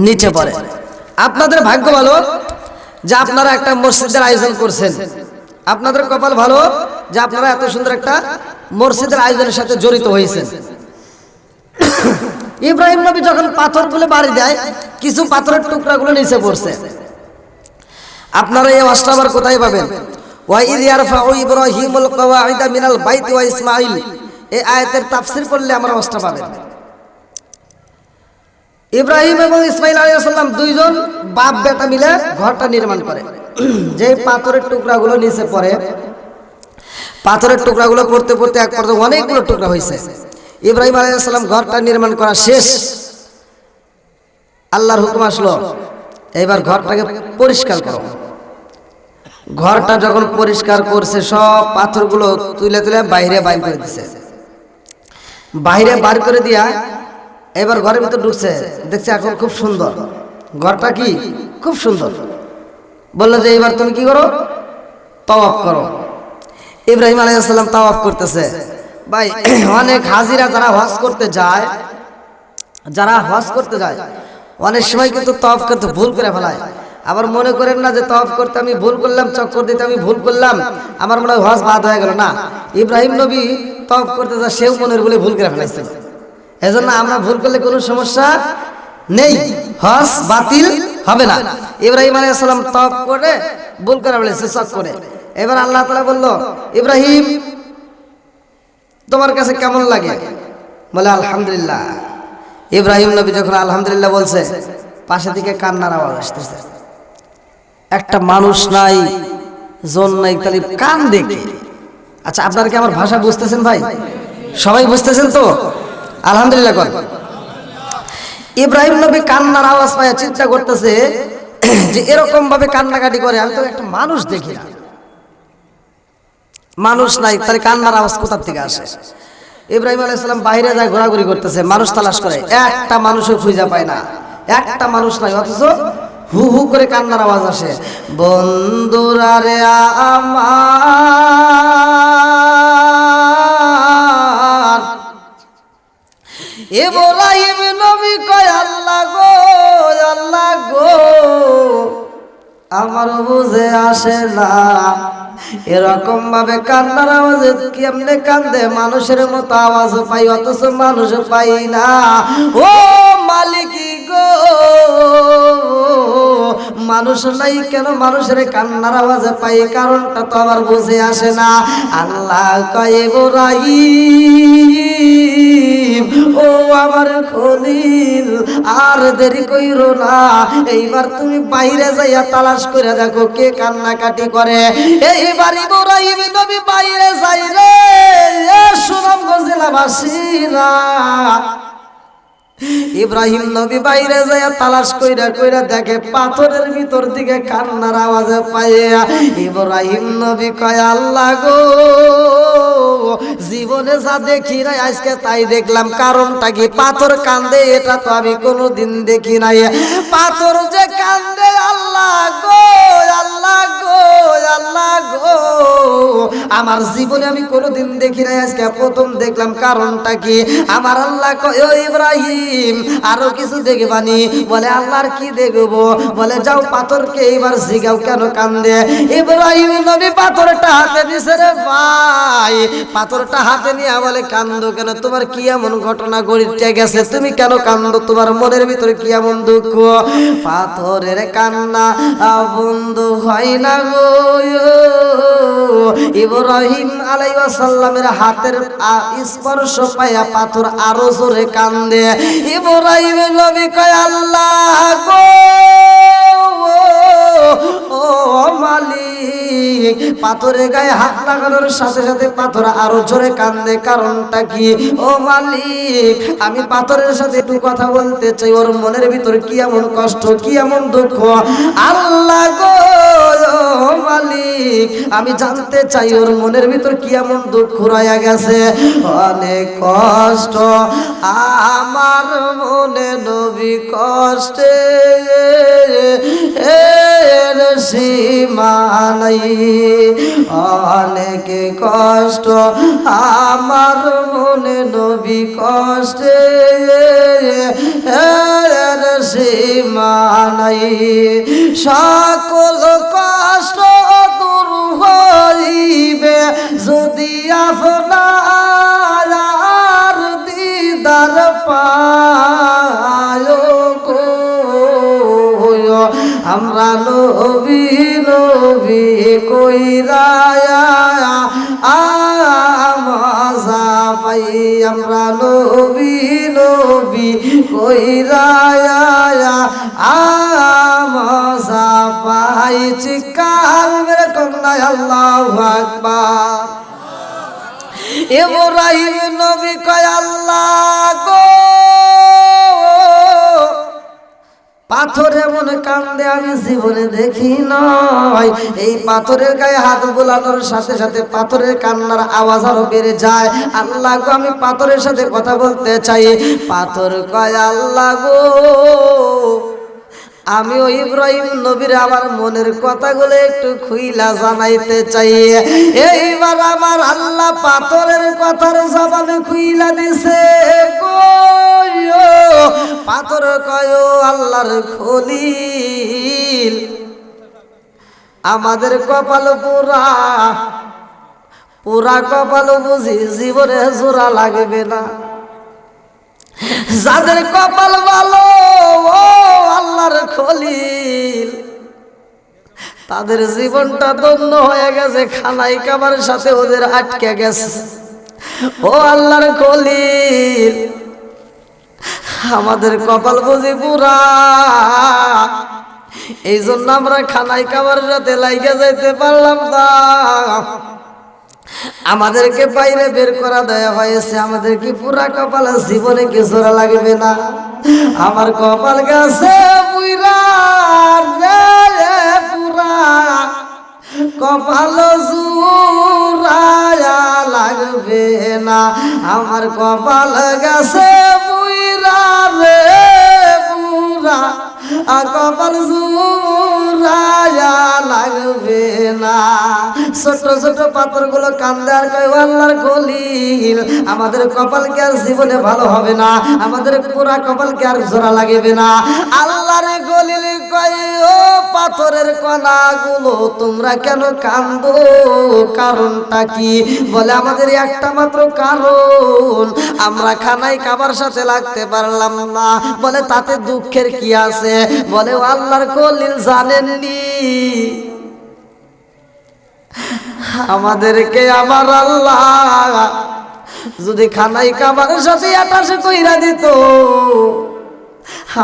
Speaker 1: নিচে পড়ে। আপনাদের ভাগ্য ভালো যে আপনারা একটা মসজিদের আয়োজন করছেন, আপনাদের কপাল ভালো যে আপনারা এত সুন্দর একটা মসজিদের আয়োজনের সাথে জড়িত হয়েছেন। ইব্রাহিম নবী যখন পাথরগুলো বাড়ি দেয়, কিছু পাথরের টুকরাগুলো নিচে পড়ছে। আপনারা এই ওয়াজটা আবার কোথায় পাবেন? ওয়া ইয ইয়ারফাউ ইব্রাহিমুল কওয়াইদা মিনাল বাইতি ওয়া ইসমাঈল, এই আয়াতের তাফসীর করলে আমরা ওয়াজটা পাবেন। ইব্রাহিম এবং ইসমাঈল আলাইহিস সালাম দুইজন বাপ বেটা মিলে ঘরটা নির্মাণ করে। যে পাথরের টুকরাগুলো নিচে পড়ে, পাথরের টুকরাগুলো পড়তে পড়তে এক পর্যায়ে অনেকগুলো টুকরা হয়েছে। ইব্রাহিম আলাইহিস সালাম ঘরটা নির্মাণ করা শেষ, আল্লাহর হুকুম আসলো, এবার ঘরটাকে পরিষ্কার করো। ঘরটা যখন পরিষ্কার করছে, সব পাথরগুলো তুলে তুলে বাইরে বাইর করে দিছে। বাইরে বার করে দিয়া এবার ঘরের ভিতর ঢুকছে, দেখছে এখন খুব সুন্দর, ঘরটা কি খুব সুন্দর। বললো যে এবার তুমি কি করো? তাওয়াফ করো। ইব্রাহিম আলাইহিস সালাম তাওয়াফ করতেছে। ভাই, অনেক হাজিরা যারা হজ করতে যায়, অনেক সময় কিন্তু তাওয়াফ করতে ভুল করে ফেলায়। আবার মনে করেন না যে তাওয়াফ করতে আমি ভুল করলাম, চক্কর দিতে আমি ভুল করলাম, আমার মনে হয় হজ বাদ হয়ে গেল। না, ইব্রাহিম নবী তাওয়াফ করতে যায়, সেও মনের বলে ভুল করে ফেলাইছে। এজন্য আমরা ভুল করলে কোনো সমস্যা নেই, হজ বাতিল হবে না। ইব্রাহিম আলাইহিস সালাম তাওয়াফ করে ভুল করে ফেলেছে চক করে। এবার আল্লাহ তাআলা বলল, ইব্রাহিম তোমার কাছে কেমন লাগে? বলে আলহামদুলিল্লাহ। ইব্রাহিম নবী যখন আলহামদুলিল্লাহ বলছে, পাশে থেকে কান্নার আওয়াজ আসতেছে। একটা মানুষ নাই, জন নাই, তাহলে কান দেখে। আচ্ছা, আপনারা কি আমার ভাষা বুঝতেছেন ভাই? সবাই বুঝতেছেন তো? আলহামদুলিল্লাহ কর। ইব্রাহিম নবী কান্নার আওয়াজ পায় চিন্তা করতেছে যে এরকম ভাবে কান্নাকাটি করে, আমি তো একটা মানুষ দেখি না, মানুষ নাই, তাহলে কান্নার আওয়াজ কোথা থেকে আসে? ইব্রাহিম আলাইহিস সালাম বাইরে যায়, ঘোরাঘুরি করতেছে, মানুষ তালাশ করে, একটা মানুষও খুঁজে পায় না, একটা মানুষ নাই, অথচ হু হু করে কান্নার আওয়াজ আসে। বন্ধুরা রে আমার, ইব্রাহিম নবী কয় আল্লাহ গো, আল্লাহ গো, আমার বুঝে আসে না এরকম ভাবে কান্নার আওয়াজে কেমনে কান্দে, মানুষের মতো আওয়াজ পাই অথচ মানুষ পাই না। ও মালিকি গো, মানুষ নাই কেন মানুষের কান্নার আওয়াজে পাই, কারণটা তো আমার বুঝে আসে না। আল্লাহ কয় ইব্রাহিম, ও আমার খলিল, আর দেরি কইরো না, এইবার তুমি বাইরে যাইয়া তালাশ করে দেখো কে কান্নাকাটি করে। এইবার ইব্রাহিম নবী বাইরে যাই রে, সুনামগঞ্জ জেলাবাসীরা, ইব্রাহিম নবী বাইরে যায় তালাশ কইরা কইরা দেখে পাথরের ভিতর দিকে কান্নার আওয়াজে পাইয়া ইব্রাহিম নবী কয় আল্লাহ গো, জীবনে যা দেখি নাই আজকে তাই দেখলাম। কারণটা কি? পাথর কান্দে, এটা তো আমি কোনোদিন দেখি নাই। পাথর যে কান্দে, আল্লাহ গো, আল্লাহ গো, আল্লাহ গো, আমার জীবনে আমি কোনোদিন দেখি নাই, আজকে প্রথম দেখলাম। কারণটা কি? আমার আল্লাহ কয় ও ইব্রাহিম আরো কিছু দেখবানি। বলে আল্লাহর কি দেখবো? বলে যাও পাথরকে এবার জিগাও কেন কান্দে। ইব্রাহিম নবী পাথরটা হাতে নিছে রে ভাই, পাথরটা হাতে নিয়ে বলে কান্দো কেন? তোমার কি এমন ঘটনা ঘটে গেছে, তুমি কেন কান্দো? তোমার মনের ভিতরে কি এমন দুঃখ? পাথরের কান্না বন্ধ হয় না গো। ইব্রাহিম আলাইহিস সালামের হাতের স্পর্শ পায়া পাথর আরো জোরে কান্দে। ইব্রাহিম নবী কয় আল্লাহ গো, ও মালিক, পাথরের গায়ে হাত লাগানোর সাথে সাথে পাথর আরো জোরে কান্দে, কারণটা কি? ও মালিক, আমি পাথরের সাথে একটু কথা বলতে চাই, ওর মনের ভিতর কি এমন কষ্ট, কি এমন দুঃখ। আল্লাহ গো মালিক, আমি জানতে চাই ওর মনের ভিতর কি এমন দুঃখ রয়ে গেছে। অনেক কষ্ট আমার মনে নবী, কষ্টে এর সীমা নাই। অনেক কষ্ট আমার মনে নবী, কষ্টে এর সীমা নাই। সকল কষ্ট দূর হইবে যদি আপনার দিদার পায় গো। আমরা নবী নবী কইরা মজা পাই, আমরা নবী নবী কইরা মজা পাই। চিৎকার মেরে কন্যায় আল্লাহু আকবার। ইব্রাহিম নবী কয় আল্লাহ গো, পাথর এমন কান্দে আমি জীবনে দেখি নাই। এই পাথরের গায়ে হাত বোলানোর সাথে সাথে পাথরের কান্নার আওয়াজ আরো বেড়ে যায়। আল্লাহ গো, আমি পাথরের সাথে কথা বলতে চাই। পাথর কয় আল্লাহ গো, আমি ওই ইব্রাহিম নবীর আমার মনের কথাগুলো একটু খুইলা জানাইতে চাই। এইবার আমার আল্লাহ পাথরের কথার জবানে খুইলা দিছে গো। পাথর কয় আল্লাহর খলিল, আমাদের কপাল পুরা পুরা কপাল বুঝি জীবনে জোড়া লাগবে না। যাদের কপাল ভালো ও আল্লাহর খলিল, তাদের জীবনটা ধন্য হয়ে গেছে, খানাই কাবার সাথে ওদের আটকে গেছে। ও আল্লাহর খলিল, আমাদের কপাল বুঝি পুরা, এই জন্য আমরা খানাই কাবার সাথে লাইগা যাইতে পারলাম না। আমাদেরকে বাইরে বের করা দেয়া হয়েছে। আমাদের কি পুরা কপাল জীবনে কি জোড়া লাগবে না? আমার কপাল গেছে পুরা পুরা, কপাল জোড়া লাগবে না। আমার কপাল গেছে পুরা রে পুরা, কপাল জোড়া লাগবে না। ছোট ছোট পাথর গুলো কান্দে আর কয় আল্লাহর খলিল, আমাদের কপাল কি আর জীবনে ভালো হবে না? আমাদের পুরা কপাল কি আর জোড়া লাগবে না? আল্লাহর খলিল কয় ও পাথরের কণা গুলো, তোমরা কেন কান্দো? কারণটা কি? বলে আমাদের একটা মাত্র কারণ, আমরা খানাই কাবার সাথে লাগতে পারলাম না। বলে তাতে দুঃখের কি আছে? বলে ও আল্লাহর খলিল জানেননি, আমাদেরকে আমার আল্লাহ যদি খানাই কাবার সাথে আটাশে কইরা দিত,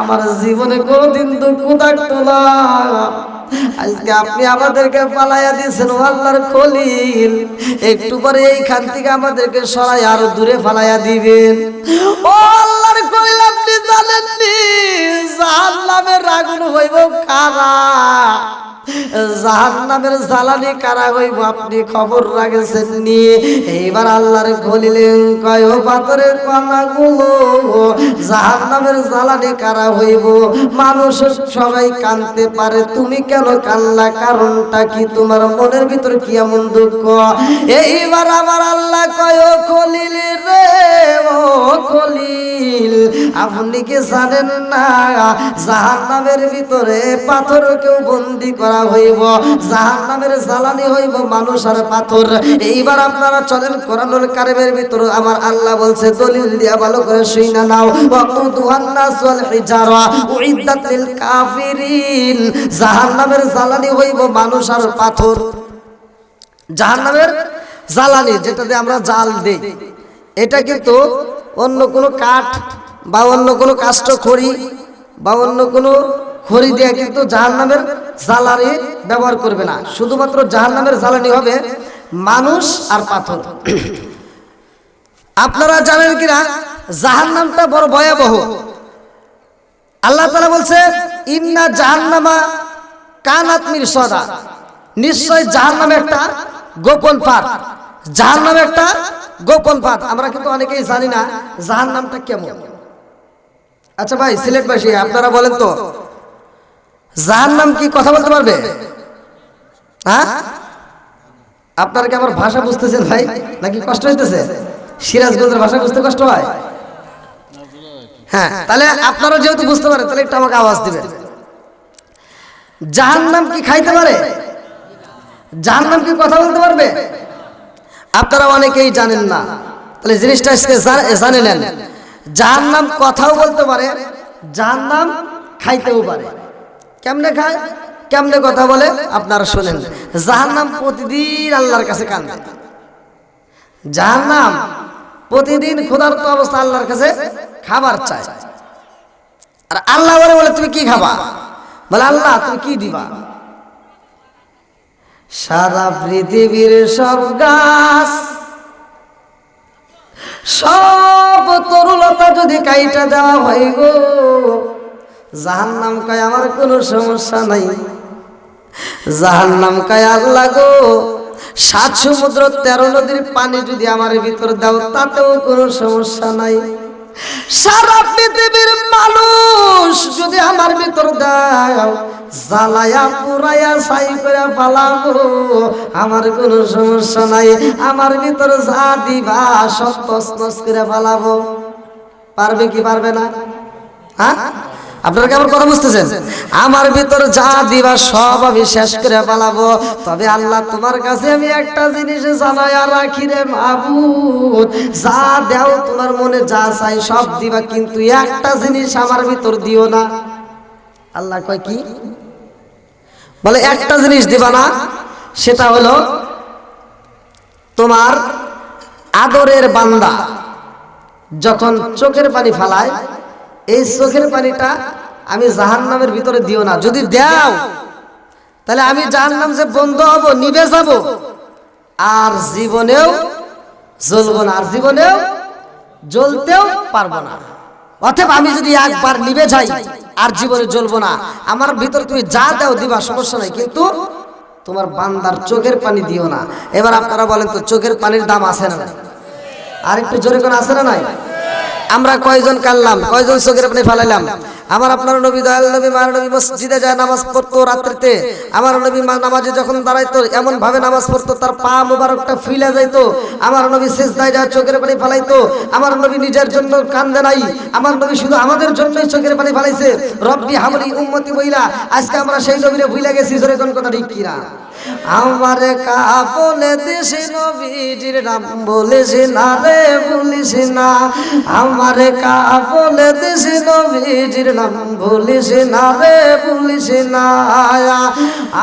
Speaker 1: আমার জীবনে কোনদিন দুঃখ থাকতো না। আজকে আপনি আমাদেরকে পালাইয়া দিয়েছেন ও আল্লাহর খলিল, একটু পরে এইখান থেকে আমাদেরকে সরাই আরো দূরে ফালাইয়া দিবেন। ও আল্লাহর খলিল, আপনি জানেননি জাহান্নামের আগুন হইব কারা, জাহান্নামের জ্বালানি কারা হইব, আপনি খবর রাখেছেন নি? এইবার আল্লাহর খলিল কয় ও পাথরের কণাগুলো, জাহান্নামের জ্বালানি কারা হইব? মানুষ সবাই কাঁদতে পারে, তুমি কেন কান্না? কারণটা কি? তোমার মনের ভিতর কি এমন দুঃখ? এইবার আমার আল্লাহ কয় ও খলিল রে, ও খলিল, আপনি কি জানেন না জাহান্নামের ভিতরে পাথরকেও বন্দী করা হইব, জাহান্নামের জ্বালানি হইব মানুষ আর পাথর। এইবার আপনারা চলেন কোরআনুল কারীমের ভিতর আমার আল্লাহ বলছে, দলিল দিয়া ভালো করে শুইনা নাও, ওয়াকুদুহান নাস ওয়াল হিজারা উইদ্দাত লিল কাফিরিন, জাহান্নামের জ্বালানি হইব মানুষ আর পাথর। জাহান্নামের জ্বালানি যেটাতে আমরা জাল দেই, এটা কিন্তু অন্য কোনো কাঠ বা অন্য কোনো কাষ্ঠ খড়ি বা অন্য কোনো খড়ি দিয়ে কিন্তু জাহান্নামের জ্বালানি ব্যবহার করবে না, শুধুমাত্র জাহান্নামের জ্বালানি হবে মানুষ আর পাথর। আপনারা জানেন কিনা জাহান্নামটা বড় ভয়াবহ। আল্লাহ তাআলা বলছে ইন্না জাহান্নামা কানাত মিরসাদা, নিশ্চয় জাহান্নামে একটা গোপন ফাঁদ, জাহান্নামে একটা গোপন ফাঁদ। আমরা কিন্তু অনেকেই জানি না জাহান্নামটা কেমন। আচ্ছা ভাই সিলেটবাসী আপনারা বলেন তো জাহান্নাম কি কথা বলতে পারবে? হ্যাঁ, আপনারা কি আমার ভাষা বুঝতেছেন ভাই নাকি কষ্ট হইতেছে? সিরাজগঞ্জের ভাষা বুঝতে কষ্ট হয়? হ্যাঁ, তাহলে আপনারা যেহেতু বুঝতে পারেন তাহলে একটু আমাকে আওয়াজ দিবেন। জাহান্নাম কি খাইতে পারে? জাহান্নাম কি কথা বলতে পারবে? আপনারা অনেকেই জানেন না, তাহলে জিনিসটা আজকে জানে নেন। জাহান্নাম কথাও বলতে পারে, জাহান্নাম খাইতেও পারে। কেমনে খায়, কেমনে কথা বলে আপনারা শুনেন। জাহান্নাম প্রতিদিন আল্লাহর কাছে কাঁদে। জাহান্নাম প্রতিদিন ক্ষুধার্ত অবস্থা আল্লাহর কাছে খাবার চায়। আর আল্লাহ বলে তুমি কি খাবা? বলে আল্লাহ তুমি কি দিবা? সারা পৃথিবীর সব গাছ সব তরুলতা যদি কাইটা দেওয়া হয় গো, জাহান্নাম কয় আমার কোনো সমস্যা নাই। জাহান্নাম কয় আল্লাহ গো 7 সমুদ্র 13 নদীর পানি যদি আমার ভিতর দাও তাতেও কোনো সমস্যা নাই। সারা পৃথিবীর মানুষ যদি আমার ভিতর দাও জ্বালায়া পুরাইয়া ছাই করে পালাবো, আমার কোনো সমস্যা নাই। আমার ভিতর যা দিবা সব তছনছ করে পালাবো। পারবে কি পারবে না? হ্যাঁ, আপনারা কি আমার কথা বুঝতেছেন? আমার ভিতর যা দিবা সব আমি শেষ করে পালাবো। তবে আল্লাহ তোমার কাছে আমি একটা জিনিস জানাইয়া রাখি রে মাবুদ, যা দাও তোমার মনে যা চাই সব দিবা, কিন্তু একটা জিনিস আমার ভিতর দিও না। আল্লাহ কয় কি? বলে একটা জিনিস দিবা না, সেটা হলো তোমার আদরের বান্দা যখন চোখের পানি ফালায়, এই চোখের পানিটা আমি জাহান্নামের ভিতরে দিও না। যদি দাও তাহলে আমি জাহান্নাম যে বন্ধ হব, নিভে যাব, আর জীবনেও জ্বলবো না, আর জীবনেও জ্বলতেও পারবো না। অতএব আমি যদি একবার নিভে যাই আর জীবনে জ্বলবো না, আমার ভিতর তুমি যা দাও দিবা সমস্যা নাই, কিন্তু তোমার বান্দার চোখের পানি দিও না। এবার আপনারা বলেন তো চোখের পানির দাম আছে না? আর একটু জোরে করে আছে না নাই? আমরা কয়জন কানলাম, কয়জন চোখের পানি ফেলাইলাম? আমার আপনার নবী দয়াল নবী মার নবী মসজিদে যায় নামাজ পড়তো রাত্রিতে। আমার নবী নামাজে যখন দাঁড়াইতো এমন ভাবে নামাজ পড়তো তার পা মোবারকটা ফুলে যাইতো। আমার নবী সিজদায় যায় চোখের পানি ফেলাইতো। আমার নবী নিজের জন্য কান্দে নাই, আমার নবী শুধু আমাদের জন্যই চোখের পানি ফেলাইছে। রব্বি হাবলি উম্মতি বইলা আজকে আমরা সেই নবীরে ভুলে গেছি। জোরে কোন কথা ঠিক কিনা? আমারে কাপনে দেশে নবীজির নাম বলিস না রে বলিস না, আমারে কাপনে দেশে নবীজির নাম বলিস না রে বলিস না।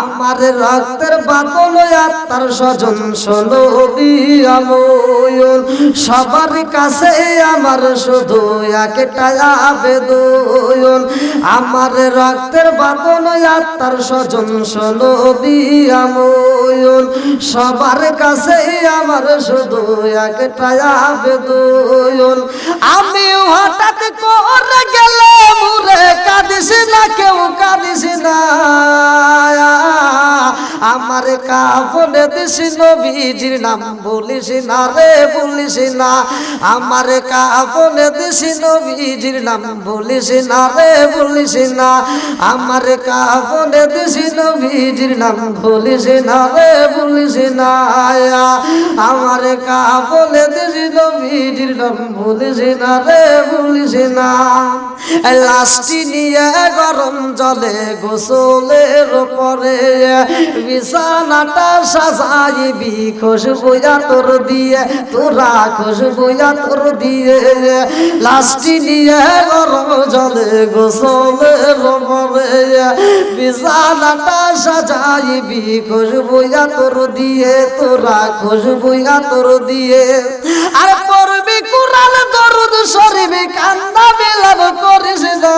Speaker 1: আমার রক্তের বাতল আত্মার স্বজন শোনো দিয়াময়ন, সবার কাছে আমার শুধু একটা আবেদন। আমার রক্তের বাতল আত্মার স্বজন শোনো দিয়াময়ন, সবার কাছে আমার শুধু একটা আবেদন। আমি হঠাৎ করে গেলে মুরে কাঁদিস না, কেউ কাঁদিস না। আমার কাফনে দিস নবীজির নাম বলিস না রে বলিস না, আমার কাফনে দিস নবীজির নাম বলিস না রে বলিস না, আমার কাফনে দিস নবীজির নাম বলিস না রে বলিস না। আমার কাফনে দিস নবীজির নাম বলিস না রে বলিস না। লাশটি নিয়ে গরম জলে গোসলের পরে বিছানাটা সাজাইবি খুশবু আতর দিয়ে, তোরা খুশবু আতর দিয়ে। লাশটি নিয়ে গরম জলে গোসলের পরে বিছানাটা সাজাইবি খুশবু আতর দিয়ে, তোরা খুশবু আতর দিয়ে। আর পড়বি কুরআন দরুদ শরীফে কান্দা বিলাপ করিস না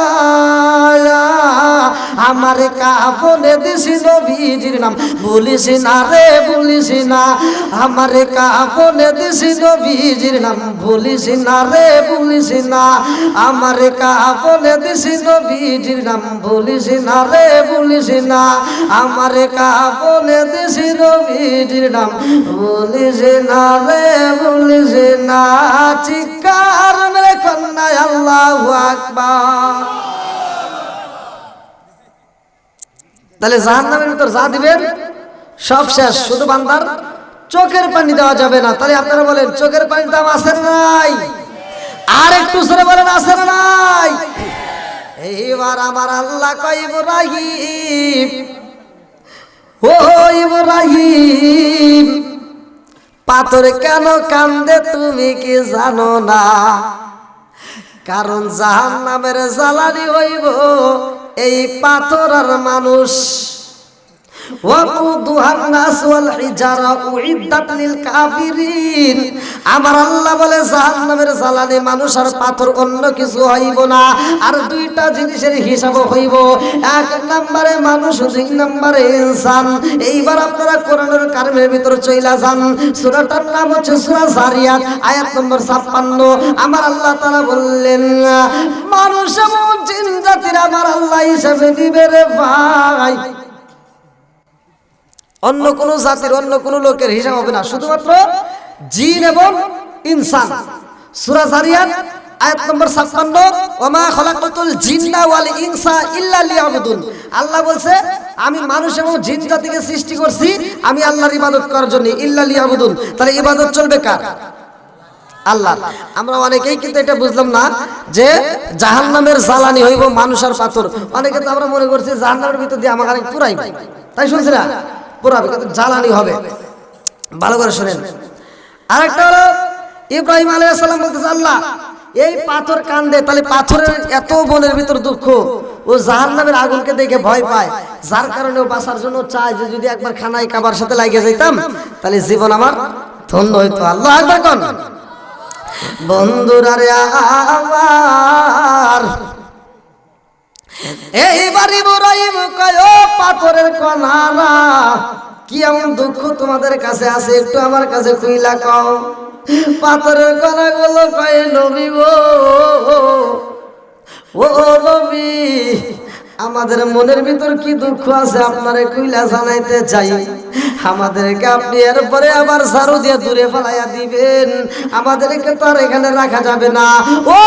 Speaker 1: আমার কাফনে দিছি নবীজির নাম বলিস না রে বলিস না আমার কাফনে দিছি নবীজির নাম বলিস না রে বলিস না আমার কাফনে দিছি নবীজির নাম বলিস না রে বলিস না আমার কাফনে দিছি নবীজির নাম বলিস না রে বলিস না চিৎকার মেরে কন্যা আল্লাহু আকবার। তাহলে জাহান্নামের ভিতর যা দিবেন সব শেষ, শুধু বান্দার চোখের পানি দেওয়া যাবে না। তাহলে আপনারা বলেন চোখের পানির দাম আছে না নাই? আর একটু জোরে বলেন আছে না নাই? এইবার আমার আল্লাহ কয় ইব্রাহিম, ও ইব্রাহিম পাথর কেন কান্দে তুমি কি জানো না? কারণ জাহান্নামের জ্বালানি হইব এই পাথর আর মানুষ। আমার আল্লাহ বলে জাহান্নামের জ্বালানি মানুষ আর পাথর, অন্য কিছু হইব না। আর দুইটা জিনিসের হিসাব হইব, এক নম্বরে মানুষ, দুই নম্বরে ইনসান। এইবার আপনারা কোরআনের কারিমের ভিতর চইলা যান, সূরাটার নাম হচ্ছে সূরা যারিয়াত, আয়াত নম্বর 56। আমার আল্লাহ তাআলা বললেন মানুষ এবং জিন জাতির আমার আল্লাহ হিসাবে দিবে রে ভাই। অন্য কোন জাতির, অন্য কোন লোকের হিসাব হবে না, শুধুমাত্র জিন এবং ইনসান। সূরা যারিয়াত আয়াত নম্বর 56, ওমা খালাকাতুল জিন্না ওয়াল ইনসা ইল্লা লিয়াবুদুন। আল্লাহ বলছে আমি মানুষ এবং জিন জাতিকে সৃষ্টি করছি আমি আল্লাহর ইবাদত করার জন্য, ইল্লা লিয়াবুদুন। তাহলে ইবাদত চলবে কার? আল্লাহ। আমরা অনেকেই কিন্তু এটা বুঝলাম না যে জাহান্নামের জ্বালানি হইব মানুষ আর পাথর। অনেকে তো আমরা মনে করছি জাহান্নামের ভিতর দিয়ে আমাকে পুরাই, তাই শুনছি না? পুরাবে, কিন্তু জ্বালানি হবে। ভালো করে শুনেন। আরেকটা হলো ইব্রাহিম আলাইহিস সালাম বলতেছে আল্লাহ এই পাথর কান্দে, তাহলে পাথরের এত মনের ভিতর দুঃখ, ও জাহান্নামের আগুনকে দেখে ভয় পায়, যার কারণে ও বাঁচার জন্য চায় যে যদি একবার খানায় কাবার সাথে লাগে যাইতাম তাহলে জীবন আমার ধন্য হইতো। আল্লাহু আকবার কোন বন্ধুরা রে আমার, এইবার ইব্রাহিম কয় ও পাথরের কণারা কি এমন দুঃখ তোমাদের কাছে আছে একটু আমার কাছে খুইলা কও। পাথরের কণাগুলো কয় নবী গো, ও নবী আমাদের মনের ভিতর কি দুঃখ আছে আপনারে কইলা জানাইতে চাই। আমাদেরকে আপনি এরপরে আবার ঝাড়ু দিয়ে দূরে ফেলাইয়া দিবেন, আমাদেরকে তো আর এখানে রাখা যাবে না। ও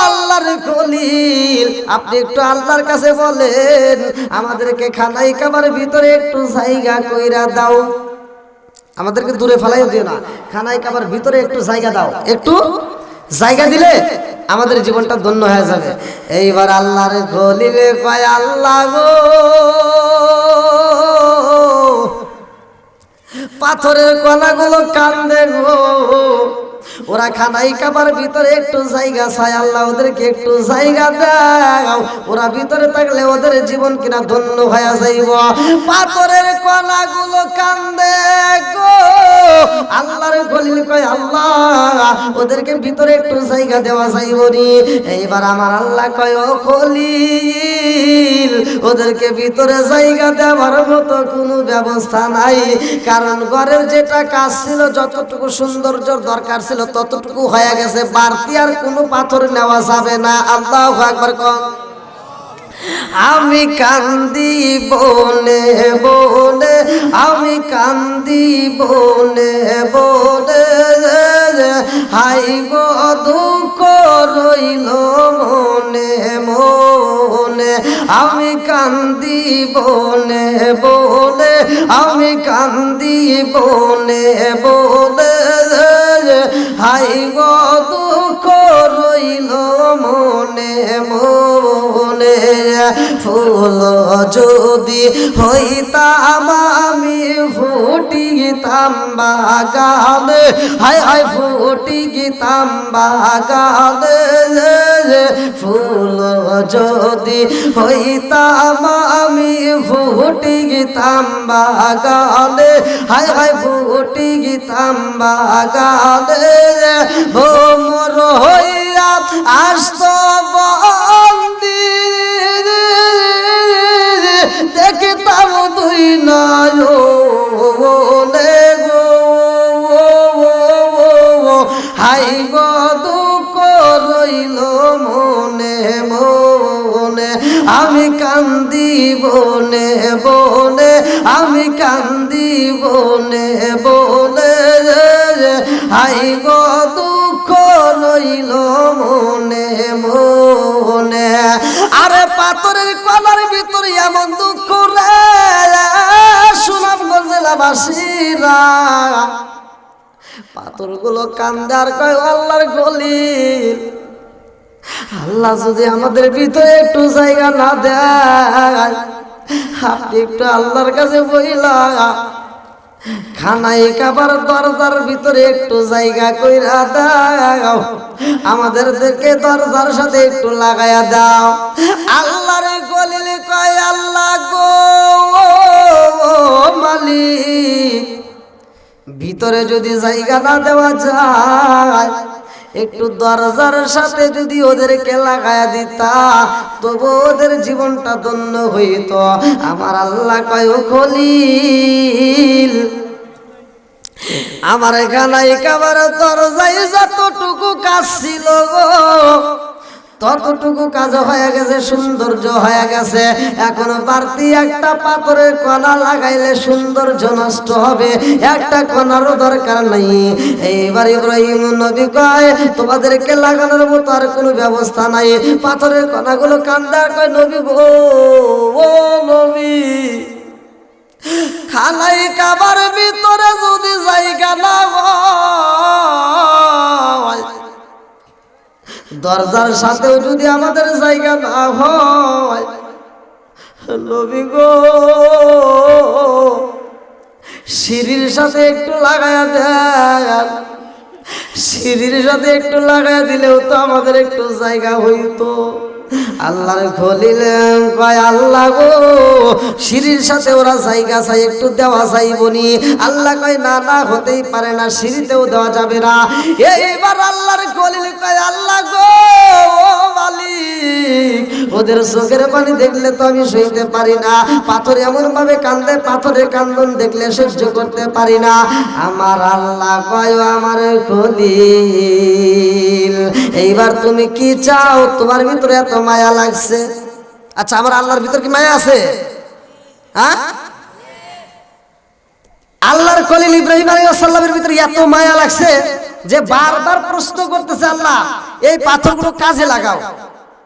Speaker 1: আল্লাহর খলিল আপনি একটু আল্লাহর কাছে বলেন আমাদেরকে খানাই কাবার ভিতরে একটু জায়গা কইরা দাও, আমাদেরকে দূরে ফেলাইয়া দিও না, খানাই কাবার ভিতরে একটু জায়গা দাও। একটু জায়গা দিলে আমাদের জীবনটা ধন্য হয়ে যাবে। এইবার আল্লাহর খলিলে কয় আল্লাহ গো পাথরের কণাগুলো কান্দে গো, ওরা খানাই কাবার ভিতরে একটু জায়গা চায়, আল্লাহ ওদেরকে একটু জায়গা দাও, ওরা ভিতরে থাকলে ওদের জীবন কিনা ধন্য হয়ে যাইব। পাথরের কণাগুলো কান্দে গো, আল্লাহর খলিল কয় আল্লাহ ওদেরকে ভিতরে একটু জায়গা দেওয়া যাইব নি। এইবার আমার আল্লাহ কয় ও খলিল ওদেরকে ভিতরে জায়গা দেওয়ার মতো কোনো ব্যবস্থা নাই, কারণ ঘরের যেটা কাজ ছিল, যতটুকু সৌন্দর্য দরকার ছিল ততটুকু হয়ে গেছে, বাড়তি আর কোনো পাথর নেওয়া যাবে না। আল্লাহু আকবার কোন। আমি কান্দি বনে বনে, আমি কান্দি বনে বনে, হাইব দুঃখ রইল মনে মনে। আমি কান্দি বনে বনে, আমি কান্দি বনে বনে, হাইব দুঃখ রইল মনে মনে। ফুল যদি হইতাম আমি ফুটিতাম বাগানে, হায় হায় ফুটিতাম বাগানে। ফুল যদি হইতাম আমি ফুটিতাম বাগানে, হায় হায় ফুটিতাম বাগানে। ভোমর হইয়া দিয়া আসতো বন্দি দেখতাম দুই নয়নে গো হাই গো দুঃখ রইল মনে মনে আমি কান্দি বনে বনে আমি কান্দি বনে বনে হাই গো দুঃখ রইল মনে মনে আরে পাথরের কলার ভিতরে এমন দুঃখ রে সুনামগঞ্জ জেলাবাসীরা পাথরগুলো কান্দে আর কয় আল্লাহর খলিল আল্লাহ যদি আমাদের ভিতরে একটু জায়গা না দেয় আপনি একটু আল্লাহর কাছে বইলা খানাই কাবার দরজার ভিতরে একটু জায়গা কইরা দাও আমাদেরকে দরজার সাথে একটু লাগায়া দাও আল্লাহর খলিল কয় আল্লাহ গো মালিক ভিতরে যদি জায়গা না দেওয়া যায় একটু দরজার সাথে যদি ওদেরকে লাগায়া দিতা তবু ওদের জীবনটা ধন্য হইত আমার আল্লাহ কয় ও খলিল আমার এখানে কাবার দরজায় যতটুকু কাজ ছিল গো ততটুকু কাজ হয়ে গেছে সৌন্দর্য হয়ে গেছে এখন বাড়তি একটা পাথরের কণা লাগাইলে সৌন্দর্য নষ্ট হবে একটা কণারও দরকার নাই এইবার ইব্রাহিম নবী কয় তোমাদেরকে লাগানোর মতো আর কোনো ব্যবস্থা নাই পাথরের কণাগুলো কান্দা কয় নবী গো ও নবী খানাই কাবার ভিতরে যদি জায়গা না হয় দরজার সাথেও যদি আমাদের জায়গা না হয় নবী গো সিঁড়ির সাথে একটু লাগায়া দেন সিঁড়ির সাথে একটু লাগায়া দিলেও তো আমাদের একটু জায়গা হইতো আল্লাহর খলিল কয় আল্লাহ গো সিঁড়ির সাথে ওরা জায়গা চাই একটু দেওয়া চাইবনি আল্লাহ কয় না না হতেই পারে না সিঁড়িতেও দেওয়া যাবে না এইবার আল্লাহর খলিল কয় আল্লাহ গো মালিক ওদের চোখের পানি দেখলে তো আমি সইতে পারি না পাথর এমন ভাবে কান্দে পাথরের কান্দন দেখলে সহ্য করতে পারি না আমার আল্লাহ কয় আমার খলিল এইবার তুমি কি চাও তোমার ভিতরে এত মায়া লাগছে আচ্ছা আমার আল্লাহর ভিতর কি মায়া আছে হ্যাঁ আল্লাহর খলিল ইব্রাহিম আলাইহিস সালামের ভিতরে এত মায়া লাগছে যে বারবার প্রশ্ন করতেছে আল্লাহ এই পাথরগুলো কাজে লাগাও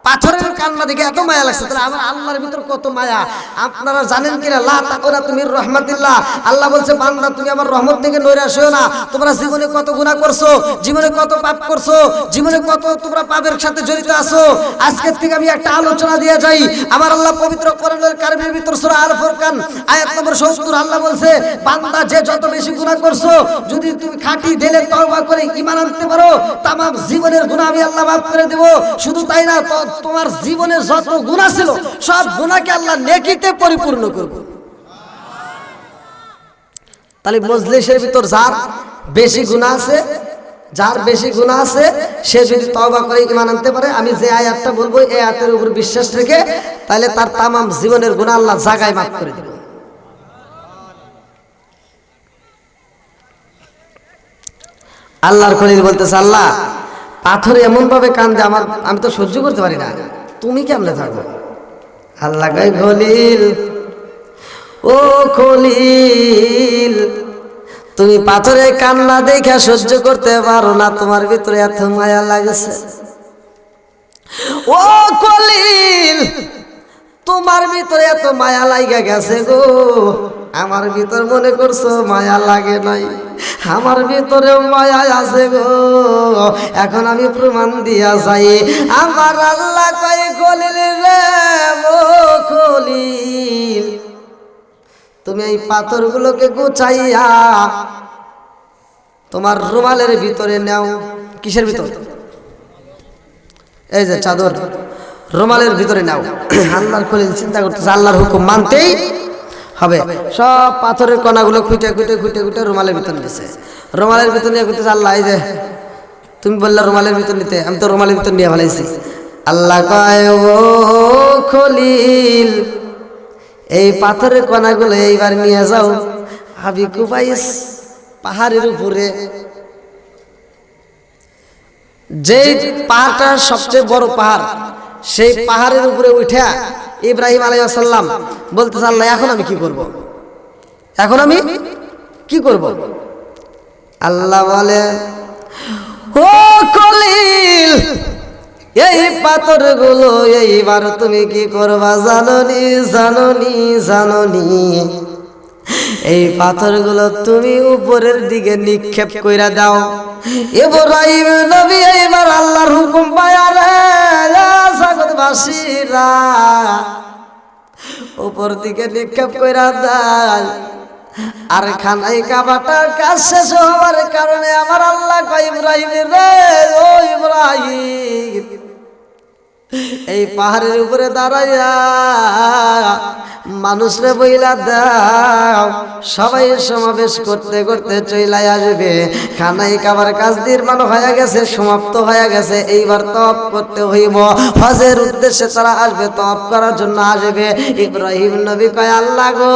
Speaker 1: পাথরের কান্না দেখে এত মায়া লাগছে তাহলে আমার আল্লাহর ভিতর কত মায়া আপনারা জানেন কিনা লা তাকুনাতু মির রাহমাতিল্লাহ আল্লাহ বলছে বান্দা তুমি আমার রহমত থেকে নৈরাশ হও না তোমরা জীবনে কত গুনাহ করছো জীবনে কত পাপ করছো জীবনে কত তোমরা পাপের সাথে জড়িত আছো আজকে থেকে আমি একটা আলোচনা দিয়ে যাই আমার আল্লাহ পবিত্র কোরআনুল কারীমের ভিতর সূরা আল ফুরকান আয়াত নম্বর 70 আল্লাহ বলছে বান্দা যে যত বেশি গুনাহ করছো যদি তুমি খাঁটি দিলে তওবা করে ঈমান আনতে পারো तमाम জীবনের গুনাহ আমি আল্লাহ মাফ করে দেব শুধু তাই না তোমার জীবনে যত গুনাহ ছিল সব গুনাহকে আল্লাহ নেকিতে পরিপূর্ণ করবে তাহলে মজলিসের ভিতর যার বেশি গুনাহ আছে যার বেশি গুনাহ আছে সে যদি তওবা করে ঈমান আনতে পারে আমি যে আয়াতটা বলবো এই আয়াতের উপর বিশ্বাস রেখে তাহলে তার तमाम জীবনের গুনাহ আল্লাহ জায়গায় মাফ করে দেবে আল্লাহর খলিল বলতেছে আল্লাহ পাথর এমন ভাবে কান্দে আমার আমি তো সহ্য করতে পারি না তুমি কেমনে থাকো আল্লাহ কয় খলিল ও খলিল তুমি পাথরে কান্না দেখে সহ্য করতে পারো না তোমার ভিতরে এত মায়া লাগছে ও খলিল তোমার ভিতরে এত মায়া লাগা গেছে গো আমার ভিতর মনে করছো মায়া লাগে নাই আমার ভিতরে মায়া আছে গো এখন আমি প্রমাণ দিয়া যাই আমার আল্লাহ কয় খলিল রে ও খলিল তুমি এই পাথরগুলোকে গুছাইয়া তোমার রুমালের ভিতরে নাও কিসের ভিতর এই যে চাদর রুমালের ভিতরে নাও আল্লাহর খলিল চিন্তা করতেছে আল্লাহর হুকুম মানতেই হবে সব পাথরের কণাগুলো খুঁটে খুঁটে খুঁটে খুঁটে রুমালের ভিতরে দিয়েছে রুমালের ভিতরে নিয়ে করতেছে আল্লাহ এই যে তুমি বললে রুমালের ভিতর নিতে, আমি তো রুমালের ভিতর নিয়ে ফেলাইছি। আল্লাহ কয় ও খলিল এই পাথরের কণাগুলো এইবার নিয়ে যাও আবি কুবাইস পাহাড়ের উপরে, যে পাহাড়টা সবচেয়ে বড় পাহাড়, সেই পাহাড়ের উপরে উঠা ইব্রাহিম আলাইহিস সালাম বলতেছে আল্লাহ এখন আমি কি করব, এখন আমি কি করব? আল্লাহ বলে ও খলিল এই পাথরগুলো এইবার তুমি কি করবা জানোনি জানোনি জানোনি? এই পাথরগুলো তুমি উপরের দিকে নিক্ষেপ কইরা দাও। ইব্রাহিম নবী এইবার আল্লাহর হুকুম পায়া রে জগৎবাসীরা উপর দিকে নিক্ষেপ কইরা দেয়। আর খানাই কাবাটার কাজ শেষ হওয়ার কারণে আমার আল্লাহ কয় ইব্রাহিম রে ও ইব্রাহিম এই পাহাড়ের উপরে দাঁড়াইয়া মানুষরে বইলা দাও সবাই সমাবেশ করতে করতে চইলাই আসবে। খানাই কাবার কাজ নির্মাণ হয়ে গেছে, সমাপ্ত হয়ে গেছে, এইবার তওয়াফ করতে হইব। হজের উদ্দেশ্যে তারা আসবে, তওয়াফ করার জন্য আসবে। ইব্রাহিম নবী কয় আল্লাহ গো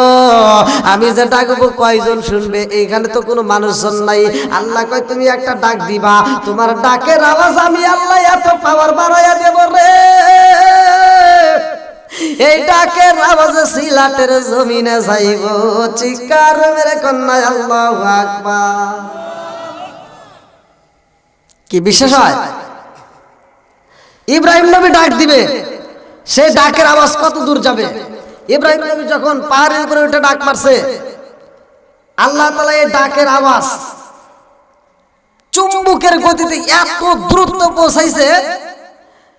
Speaker 1: আমি যে ডাকবো কয়জন শুনবে? এইখানে তো কোনো মানুষজন নাই। আল্লাহ কয় তুমি একটা ডাক দিবা, তোমার ডাকের আওয়াজ আমি আল্লাহ এত পাওয়ার বাড়াইয়া দেব রে, এই ডাকের আওয়াজে সিলাটের জমিনে যাইব চিৎকার মেরে কন্যা আল্লাহু আকবার। কি বিশ্বাস হয়? ইব্রাহিম নবী ডাক দিবে, সেই ডাকের আওয়াজ কত দূর যাবে? ইব্রাহিম নবী যখন পাহাড়ের উপরে উঠে ডাক মারছে, আল্লাহ তাআলা এই ডাকের আওয়াজ চুম্বকের গতিতে এত দ্রুত পৌঁছাইছে,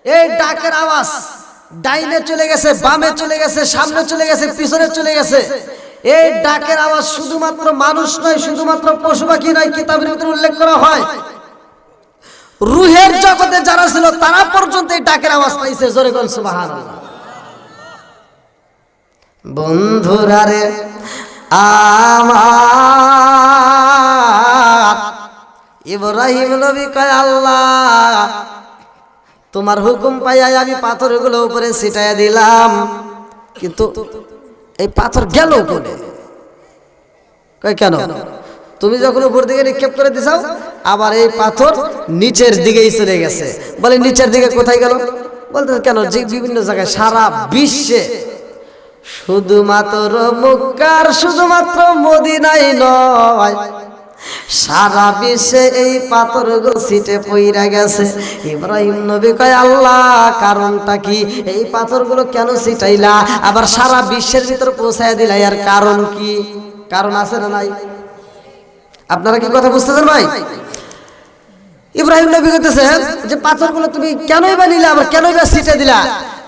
Speaker 1: এই ডাকের আওয়াজ ডাইনে চলে গেছে, বামে চলে গেছে, সামনে চলে গেছে, পিছনে চলে গেছে। এই ডাকের আওয়াজ শুধুমাত্র মানুষ নয়, শুধুমাত্র পশু পাখি নয়, কিতাবের ভিতরে উল্লেখ করা হয় রূহের জগতে যারা ছিল তারা পর্যন্ত এই ডাকের আওয়াজ পাইছে। জোরে বল সুবহানাল্লাহ। বন্ধুরা রে আমার ইব্রাহিম নবী কয় আল্লাহ তোমার হুকুম পাইয়া আমি পাথরগুলো উপরে ছিটাইয়া দিলাম, কিন্তু এই পাথর গেল উপরে। কয় কেন? তুমি যখন উপর দিকে নিক্ষেপ করে দিছাও আবার এই পাথর নিচের দিকেই চলে গেছে। বলে নিচের দিকে কোথায় গেল? বলতে কেন যে বিভিন্ন জায়গায় সারা বিশ্বে, শুধুমাত্র মক্কার শুধুমাত্র মদিনায় নয়, সারা বিশ্বে এই পাথরগুলো ছিটে পইরা গেছে। ইব্রাহিম নবী কয় আল্লাহ কারণটা কি? এই পাথরগুলো কেন ছিটাইলা আবার সারা বিশ্বের ভিতর পৌঁছায় দিলা, এর কারণ কি? কারণ আছে না নাই? আপনারা কি কথা বুঝতেছেন ভাই? ইব্রাহিম নবী কইতেছে যে পাথরগুলো তুমি কেনই বা নিলা, আবার কেনই বা ছিটে দিলা,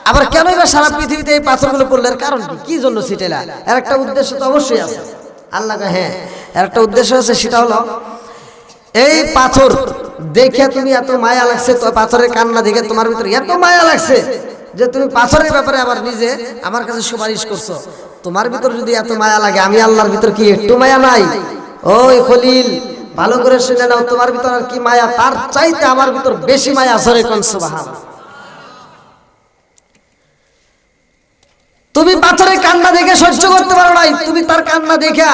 Speaker 1: আবার কেনই বা সারা পৃথিবীতে এই পাথরগুলো পড়লে, এর কারণ কি? কি জন্য ছিটাইলা? এর একটা উদ্দেশ্য তো অবশ্যই আছে। আল্লাহ কয় হ্যাঁ এর একটা উদ্দেশ্য আছে, সেটা হলো এই পাথর দেখে তুমি এত মায়া লাগছে, তো পাথরের কান্না দেখে তোমার ভিতরে এত মায়া লাগছে যে তুমি পাথরের ব্যাপারে আবার নিজে আমার কাছে সুপারিশ করছো। তোমার ভিতর যদি এত মায়া লাগে, আমি আল্লাহর ভিতর কি একটু মায়া নাই? ওই খলিল ভালো করে শুনে নাও, তোমার ভিতর আর কি মায়া, তার চাইতে আমার ভিতর বেশি মায়া। জোরে কোন সুবহানাল্লাহ। তুমি পাথরের কান্না দেখে সহ্য করতে পারো নাই, তুমি তার কান্না দেখা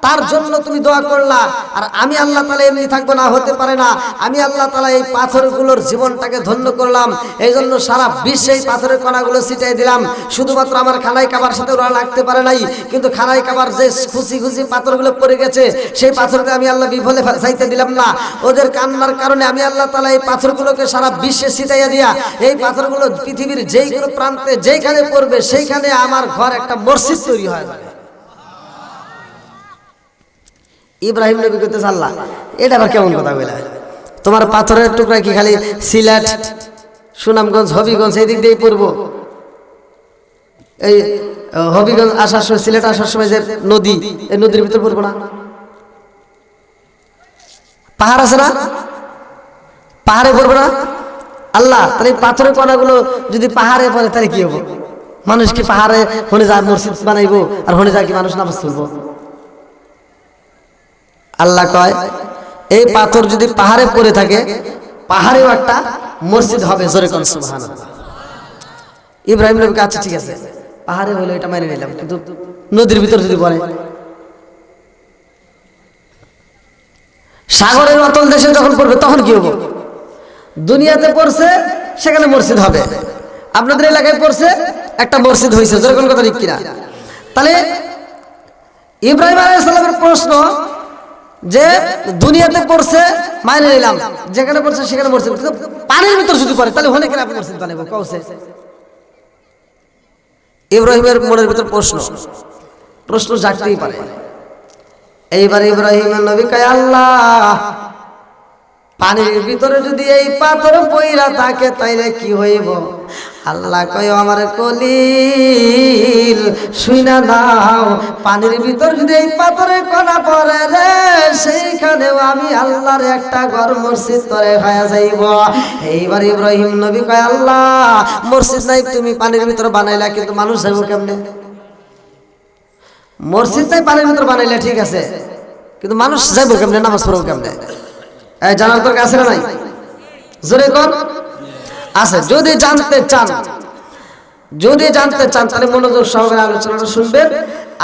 Speaker 1: তার জন্য তুমি দোয়া করলা। আর আমি আল্লাহ তাআলা এমনি থাকবো না, হতে পারে না। আমি আল্লাহ তাআলা এই পাথরগুলোর জীবনটাকে ধন্য করলাম, এই জন্য সারা বিশ্বে এই পাথরের কণাগুলো ছিটাই দিলাম। শুধুমাত্র আমার খানাই কাবার সাথে ওরা লাগতে পারে নাই, কিন্তু খানাই কাবার যে খুশি খুশি পাথরগুলো পড়ে গেছে, সেই পাথরকে আমি আল্লাহ বিফলে চাইতে দিলাম না। ওদের কান্নার কারণে আমি আল্লাহ তাআলা এই পাথরগুলোকে সারা বিশ্বে ছিটাইয়া দিয়া, এই পাথরগুলো পৃথিবীর যেই কোনো প্রান্তে যেইখানে পড়বে সেইখানে আমার ঘর একটা মসজিদ তৈরি হয়। ইব্রাহিম নবী কইতে আল্লাহ এটা আবার কেমন কথা কইলা? তোমার পাথরের টুকরা কি খালি সিলেট, সুনামগঞ্জ, হবিগঞ্জ এই দিক দিয়ে পড়বো? এই হবিগঞ্জ আসার সময়, সিলেট আসার সময় যে নদী, এই নদীর ভিতর পড়বো না? পাহাড় আছে না, পাহাড়ে পড়বো না? আল্লাহ তাহলে পাথরের কণাগুলো যদি পাহাড়ে পড়ে তাহলে কি হবো? মানুষ কি পাহাড়ে হনে যা মসজিদ বানাইবো, আর হনে যা কি মানুষ নামাজ পড়বো? আল্লাহ কয় এই পাথর যদি পাহাড়ে পড়ে থাকে পাহাড়েও একটা মসজিদ হবে, জোরে কোন সুবহানাল্লাহ। ইব্রাহিম নবীকে আচ্ছা ঠিক আছে পাহাড়ে হইলো এটা মেনে নিলাম, কিন্তু নদীর ভিতর যদি পড়ে, সাগরের অতল দেশে যখন পড়বে তখন কি হবে? দুনিয়াতে পড়ছে সেখানে মসজিদ হবে, আপনাদের এলাকায় পড়ছে একটা মসজিদ হয়েছে, যেরকম কথা ঠিক কিনা? তাহলে ইব্রাহিম আলাইহিস সালামের প্রশ্ন যে দুনিয়াতে পড়ছে মাইনে নিলাম, যেখানে পড়ছে সেখানে মসজিদ, কিন্তু পানির ভিতর যদি পড়ে তাহলে হলে কিনা আপনি মসজিদ বানাবো কওছে? ইব্রাহিমের মনের ভিতর প্রশ্ন জাগতেই পারে। এইবার ইব্রাহিম নবী কয় আল্লাহ, পানির ভিতরে যদি এই পাথর পইরা থাকে তাইলে কি হইব? আল্লাহ কয় আমার কলিল শুইনা নাও, পানির ভিতর যদি এই পাথরের কণা পড়ে রে, সেইখানেও আমি আল্লাহর একটা ঘর মসজিদ করে হয়ে যাইব। এইবার ইব্রাহিম নবী কয় আল্লাহ, মসজিদ নাই তুমি পানির ভিতর বানাইলা, কিন্তু মানুষ যাইব কেমনে? মসজিদ নাই পানির ভিতর বানাইলে ঠিক আছে, কিন্তু মানুষ যাইব কেমনে? নামাজ পড়ব কেমনে? এই জানার তোর কাছে নাই? জোরে কোন আছে? যদি জানতে চান তাহলে মনোযোগ সহকারে আলোচনাটা শুনবেন।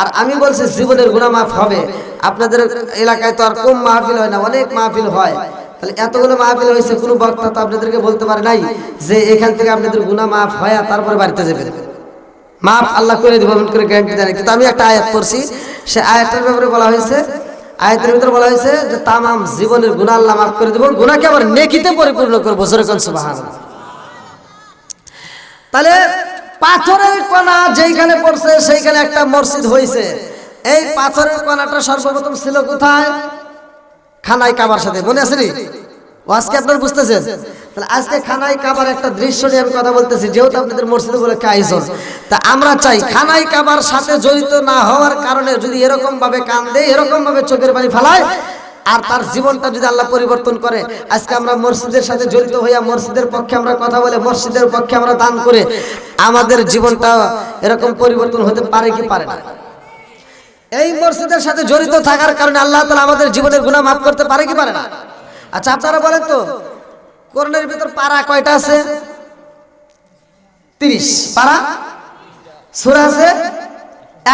Speaker 1: আর আমি বলছি জীবনের গুনাহ মাফ হবে। আপনাদের এলাকায় তো আর কম মাহফিল হয় না, অনেক মাহফিল হয়। তাহলে এতগুলো মাহফিল হয়েছে, কোনো বক্তা তো আপনাদেরকে বলতে পারে নাই যে এখান থেকে আপনাদের গুনাহ মাফ হয় আর তারপরে বাড়িতে যাবেন, মাফ আল্লাহ করে দিব এমন করে গ্যারান্টি দেয়। কিন্তু আমি একটা আয়াত পড়ছি, সে আয়াতের ব্যাপারে বলা হয়েছে, আয়াতের ভিতরে বলা হয়েছে যে তামাম জীবনের গুনাহ আল্লাহ মাফ করে দেব, গুনাহকে আবার নেকিতে পরিপূর্ণ করব। জোরে কোন সুবহানাল্লাহ। তাহলে পাথরের কণা যেইখানে পড়ছে সেইখানে একটা মসজিদ হয়েছে। এই পাথরের কণাটা সর্বপ্রথম ছিল কোথায়? খানায় কাবার সাথে, মনে আছে নি? আজকে আপনারা বুঝতেছেন। তাহলে আজকে খানায় কাবার একটা দৃশ্য নিয়ে আমি কথা বলতেছি, যেহেতু আপনাদের মসজিদে বলে আয়োজন, তা আমরা চাই খানায় কাবার সাথে জড়িত না হওয়ার কারণে যদি এরকম ভাবে কান্দে, এরকম ভাবে চোখের পানি ফেলায়, আর তার জীবনটা যদি আল্লাহ পরিবর্তন করে, আজকে আমরা মসজিদের সাথে জড়িত হইয়া মসজিদের পক্ষে আমরা কথা বলে, মসজিদের পক্ষে আমরা দান করে, আমাদের জীবনটা এরকম পরিবর্তন হতে পারে কি পারে না? এই মসজিদের সাথে জড়িত থাকার কারণে আল্লাহ তাআলা আমাদের জীবনের গুনাহ মাফ করতে পারে কি পারে না? আচ্ছা আপনারা বলেন তো, কোরআনের ভিতর পারা কয়টা আছে? 30 পারা। সূরা আছে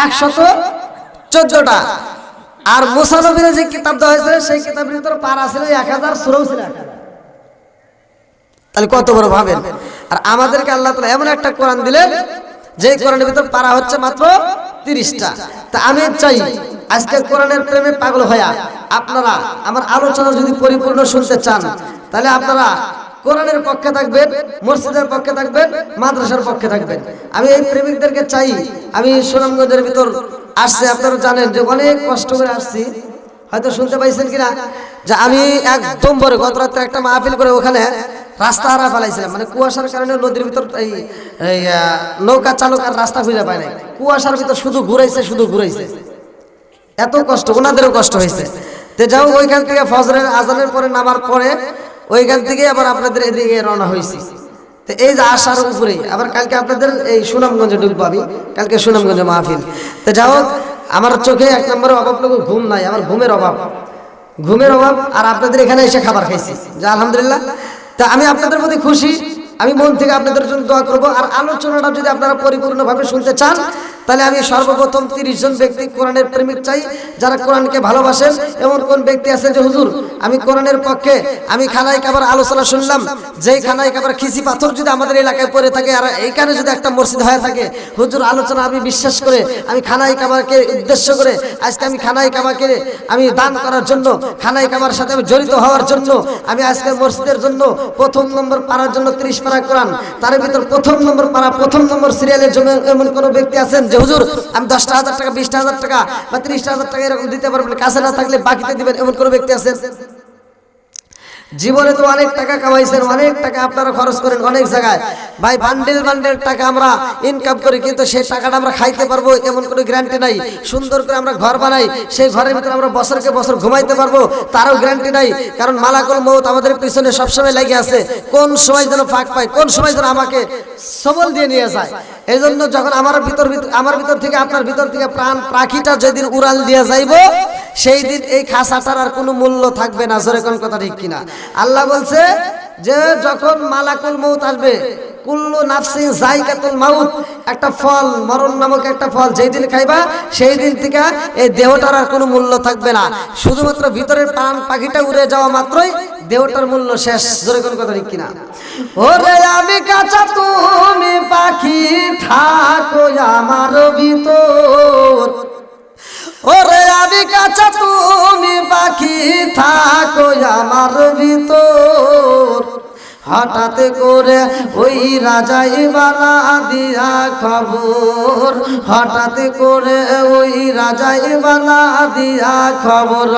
Speaker 1: 114টা। আর মুসা নবীর যে কিতাব দেওয়া হয়েছে সেই কিতাবের ভিতর পারা ছিল 1000, সূরাও ছিল 1000। তাহলে কত বড় ভাবেন। আর আমাদেরকে আল্লাহ তাআলা এমন একটা কোরআন দিলেন যে কোরআনের ভিতর পারা হচ্ছে মাত্র 30টা। তা আমি চাই আজকে কোরআনের প্রেমে পাগল হইয়া আপনারা আমার আলোচনা যদি পরিপূর্ণ শুনতে চান, তাহলে আপনারা কোরআনের পক্ষে থাকবেন, মসজিদের পক্ষে থাকবেন, মাদ্রাসার পক্ষে থাকবেন। আমি এই প্রেমিকদেরকে চাই, আমি সুনামগঞ্জের ভিতর আসছে, আপনারা জানেন যে অনেক কষ্ট করে আসছি, হয়তো শুনতে পাইছেন কিনা, যে আমি একদম ভোরে গত রাত্রে একটা মাহফিল করে ওখানে রাস্তা হারা ফেলাইছিলাম। মানে কুয়াশার কারণে নদীর ভিতর এই নৌকা চালক আর রাস্তা খুঁজে পায় নাই, কুয়াশার ভিতর শুধু ঘুরাইছে। এত কষ্ট, ওনাদেরও কষ্ট হয়েছে। তো যাও ওইখান থেকে ফজরের আজানের পরে নামার পরে ওইখান থেকে আবার আপনাদের এদিকে রওনা হয়েছি। তো এই যে আসার উপরে আবার কালকে আপনাদের এই সুনামগঞ্জে ঢুকবো আমি, কালকে সুনামগঞ্জে মাহফিল। তো যাও আমার চোখে এক নম্বরে অভাব লোক ঘুম নাই, আমার ঘুমের অভাব, আর আপনাদের এখানে এসে খাবার খাইছি, যা আলহামদুলিল্লাহ। তা আমি আপনাদের প্রতি খুশি, আমি মন থেকে আপনাদের জন্য দোয়া করব। আর আলোচনাটা যদি আপনারা পরিপূর্ণভাবে শুনতে চান, তাহলে আমি সর্বপ্রথম 30 জন ব্যক্তি কোরআনের প্রেমিক চাই, যারা কোরআনকে ভালোবাসেন। এমন কোন ব্যক্তি আছে যে হুজুর আমি কোরআনের পক্ষে, আমি খানায় কাবার আলোচনা শুনলাম, যেই খানায় কাবার খিসি পাথর যদি আমাদের এলাকায় পড়ে থাকে আর এইখানে যদি একটা মসজিদ হয়ে থাকে, হুজুর আলোচনা আমি বিশ্বাস করে আমি খানায় কাবাকে উদ্দেশ্য করে আজকে আমি খানায় কাবাকে আমি দান করার জন্য, খানায় কাবার সাথে আমি জড়িত হওয়ার জন্য, আমি আজকে মসজিদের জন্য প্রথম নম্বর পারার জন্য 30 পারা কোরআন, তার ভিতর প্রথম নম্বর পারা, প্রথম নম্বর সিরিয়ালের জন্য এমন কোন ব্যক্তি আছেন যে হুজুর আমি 10,000 টাকা, 20,000 টাকা বা 30,000 টাকা এরকম দিতে পারবেন, কাছে না থাকলে বাকিতে দিবেন, এমন কোন ব্যক্তি আছেন? জীবনে তো অনেক টাকা কামাইছেন, অনেক টাকা আপনারা খরচ করেন অনেক জায়গায়, ভাই বান্ডেল টাকা আমরা ইনকাম করি, কিন্তু সেই টাকাটা আমরা খাইতে পারবো এমন কোনো গ্যারান্টি নাই। সুন্দর করে আমরা ঘর বানাই, সেই ঘরের ভিতরে আমরা বছরকে বছর ঘুমাইতে পারবো তারও গ্যারান্টি নাই, কারণ মালাকুল মউত আমাদের পিছনে সবসময় লেগে আছে, কোন সময় যেন ফাঁক পায়, কোন সময় যেন আমাকে সবল দিয়ে নিয়ে যায়। এই জন্য যখন আমার ভিতর থেকে আপনার ভিতর থেকে প্রাণ পাখিটা যেদিন উড়াল দিয়ে যাইব, সেই দিন এই খাসাটার আর কোনো মূল্য থাকবে না। জোরে কোন কথা ঠিক কিনা? আল্লাহ বলছে যে যখন মালাকুল মউত আসবে, কুল্লু নাফসিন যায়কাতুল মাউত, একটা ফল, মরণ নামক একটা ফল যেই দিন খাইবা সেই দিন থেকে এই দেহটার আর কোনো মূল্য থাকবে না। শুধুমাত্র ভিতরের প্রাণ পাখিটা উড়ে যাওয়া মাত্রই দেহটার মূল্য শেষ। জোরে কোন কথা ঠিক কিনা? ওরে আমি কাঁচা তুমি পাখি থাকো আমার ভিতর, ওরে আমি কাঁচা তুমি পাখি থাকো আমার ভিতর, হঠাৎ করে ওই রাজাই বালা দিয়া খবর, হঠাৎ করে ওই রাজাই বালা দিয়া খবর,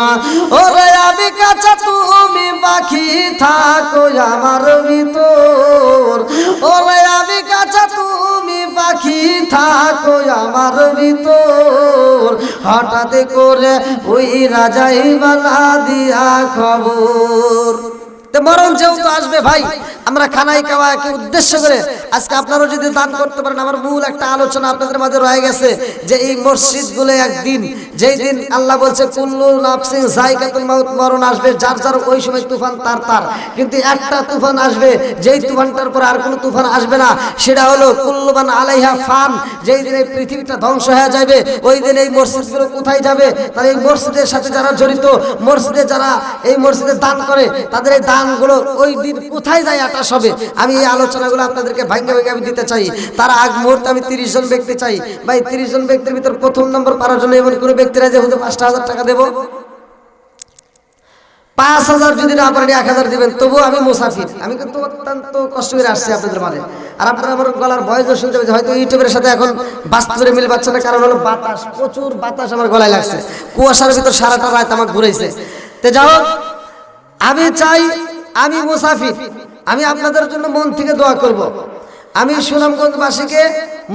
Speaker 1: ওরে আমি কাঁচা তুমি পাখি থাকো আমার ভিতর, ওরে আমি কাঁচা তুমি পাখি থাকো আমার ভিতর, হঠাৎ করে ওই রাজাই বালা দিয়া খবর। মরণ যেহেতু আসবে ভাই, আমরা খানাই খাওয়াকে উদ্দেশ্য করে আজকে আপনারা যদি দান করতে পারেন, আমার মূল একটা আলোচনা আপনাদের মাঝে রয়ে গেছে যে এই মসজিদগুলো একদিন, যেই দিন আল্লাহ বলছে কুল্লু নাফসিন যায়কাতুল মাউত, মরণ আসবে যার যার, ওই সময় তুফান তার তার, কিন্তু একটা তুফান আসবে যেই তুফানটার পর আর কোনো তুফান আসবে না, সেটা হলো কুল্লু মান আলাইহা ফান। যেই দিন এই পৃথিবীটা ধ্বংস হয়ে যাবে, ওই দিন এই মসজিদগুলো কোথায় যাবে? তাহলে এই মসজিদের সাথে যারা জড়িত, মসজিদে যারা এই মসজিদে দান করে, তাদের এই দানগুলো ওই দিন কোথায় যায় আটাশ হবে। আমি এই আলোচনাগুলো আপনাদেরকে ভাঙ্গে ভাঙ্গে আমি দিতে চাই। তার আগ মুহূর্তে আমি 30 জন ব্যক্তি চাই ভাই। 30 জন ব্যক্তির ভিতর প্রথম নম্বর পাওয়ার জন্য এমন কোনো ব্যক্তিরা যে হুজুর 5,000 টাকা দেবো, 5,000 যদি না পারেন 1,000 দিবেন, তবু আমি মুসাফির, আমি কিন্তু অত্যন্ত কষ্ট করে আসছি আপনাদের মাঝে। আর আপনারা আমার গলার ভয়েসও শুনতে পাচ্ছেন, হয়তো ইউটিউবের সাথে এখন বাস্তবে মিল পাচ্ছে না, কারণ হলো বাতাস, প্রচুর বাতাস আমার গলায় লাগছে, কুয়াশার ভিতর সারাটা রাত আমাকে ঘুরেছে। তো যাই হোক, আমি চাই, আমি মুসাফির, আমি আপনাদের জন্য মন থেকে দোয়া করব। আমি সুনামগঞ্জবাসীকে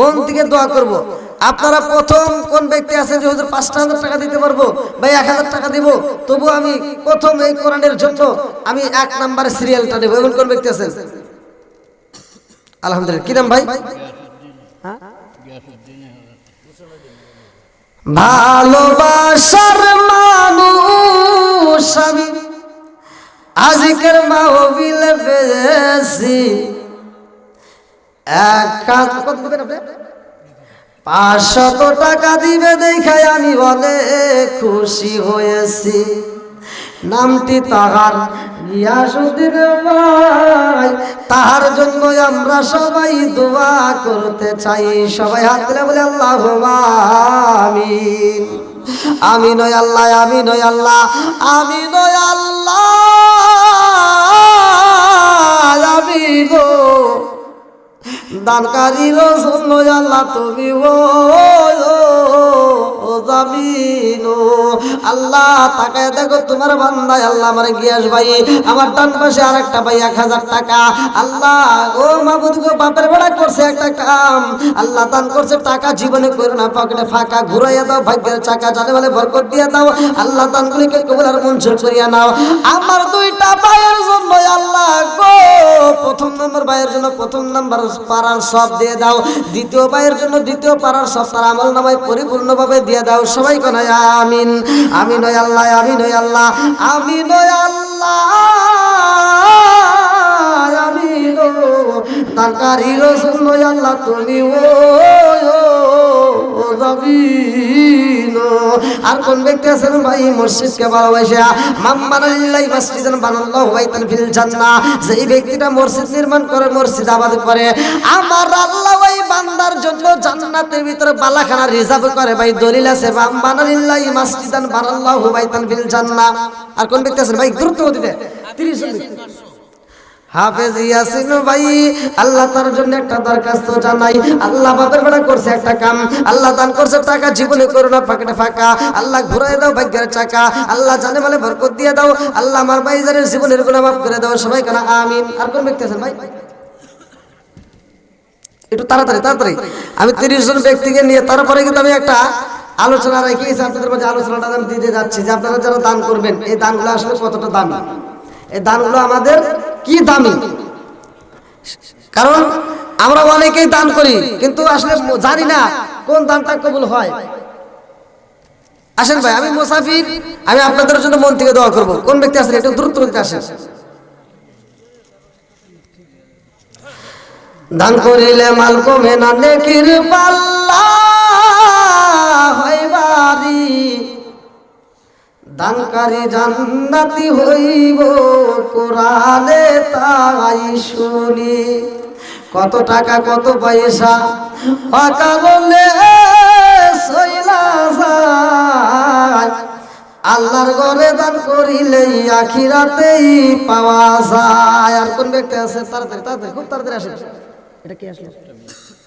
Speaker 1: মন থেকে দোয়া করব। আপনারা প্রথম কোন ব্যক্তি আছে যে হুজুর 5,000 টাকা দিতে পারবো ভাই, 1,000 টাকা দিব, তবু আমি প্রথম এই কোরআনের জন্য আমি 1 নম্বরে সিরিয়ালটা দেবো, এমন কোন ব্যক্তি আছেন? আলহামদুলিল্লাহ। কি নাম ভাই? ভালোবাসার মানুষ আমি আজকের মাহফিল পেয়েছি, 500 টাকা দিবে দেখায় আমি অনেক খুশি হয়েছি। নামটি তাহার গিয়াসউদ্দিন ভাই, তাহার জন্য আমরা সবাই দোয়া করতে চাই। সবাই হাত তুলে বলে আল্লাহুম্মা আমিন। আমিন ওয়া আল্লাহ, আমিন ওয়া আল্লাহ, আমিন ওয়া আল্লাহ, আমিন। দানকারীর জন্য আল্লাহ তুমি জামিন। আল্লাহ তাকায় দেখো তোমার বান্দায়, আল্লাহ আমার গিয়াস ভাই, আমার ডান পাশে আর একটা ভাই 1,000 টাকা। আল্লাহ ও মাবুদ গো, বাপের বেড়া করছে একটা কাম, আল্লাহ দান করছে টাকা, জীবনে করো না পকেটে ফাঁকা, ঘুরাইয়া দাও ভাগ্যের চাকা, জানে বলে বরকত দিয়ে দাও। আল্লাহ দানগুলিকে কবুল আর মঞ্জুর করিয়া নাও। আমার 2টা ভাইয়ের জন্য আল্লাহ গো, প্রথম নম্বর ভাইয়ের জন্য প্রথম নম্বর পারার সব দিয়ে দাও, দ্বিতীয় ভাইয়ের জন্য দ্বিতীয় পারার সব তার আমল নামায় পরিপূর্ণভাবে দিয়ে দাও। সবাই কোন আমিন। আমিন ওয়া আল্লাহ, আমিন ওয়া আল্লাহ, আমিন ওয়া আল্লাহ, আমিন। দানকারীর জন্য আল্লাহ তুমি জামিন। আর কোন ব্যক্তি আছেন ভাই মসজিদকে ভালোবাসা, মাম্মানালিল্লাহি মাসজিদান বানাল্লাহু বাইতান ফিল জান্নাহ, যেই ব্যক্তিটা মসজিদ নির্মাণ করে, মসজিদ আবাদ করে, আমার আল্লাহ ওই বান্দার জন্য জান্নাতের ভিতরে বালাখানা রিজার্ভ করে ভাই। দলিল আছে, মাম্মানালিল্লাহি মাসজিদান বানাল্লাহু বাইতান ফিল জান্নাহ। আর কোন ব্যক্তি আছেন ভাই দ্রুত গতিতে 30 জন হাফেজ ইয়াসিন ভাই, আল্লাহ তার জন্য একটা দরখাস্ত জানাই। আল্লাহ বাপের বেড়া করছে একটা কাম, আল্লাহ দান করছে টাকা, জীবনে করো না পকেটে ফাঁকা, আল্লাহ ঘুরাই দাও ভাগ্যের চাকা, আল্লাহ জানে বলে বরকত দিয়ে দাও। আল্লাহ আমার ভাইজানের জীবনের গুনাহ মাফ করে দাও। সবাই কেন আমিন। আর কোন ব্যক্তি আছেন ভাই একটু তাড়াতাড়ি তাড়াতাড়ি, আমি 30 জন ব্যক্তিকে নিয়ে তারপরে কিন্তু আমি একটা আলোচনা রেখেছি আপনাদের মাঝে। আলোচনাটা আমি দিতে যাচ্ছি যে আপনারা যারা দান করবেন, এই দানগুলো আসলে কতটা দামি, এই দানগুলো আমাদের কি দামি। কারণ আমরা অনেকেই দান করি, কিন্তু আসলে জানি না কোন দানটা কবুল হয়। আসেন ভাই, আমি মুসাফির, আমি আপনাদের জন্য মন থেকে দোয়া করব। কোন ব্যক্তি আসেন একটু দ্রুত করতে আসেন। দান করিলে মাল কমে না, নেকির পাল্লা হয় ভারী। দানকারী জান্নাতি হইব কোরআনে তাই শুনি। কত টাকা কত পয়সা অকালে সইলা যায়, আল্লাহর ঘরে দান করিলেই আখিরাতেই পাওয়া যায়। আর কোন ব্যক্তি আছে? তাড়াতাড়ি তাড়াতাড়ি, খুব তাড়াতাড়ি আসে। এটা কি আসলো?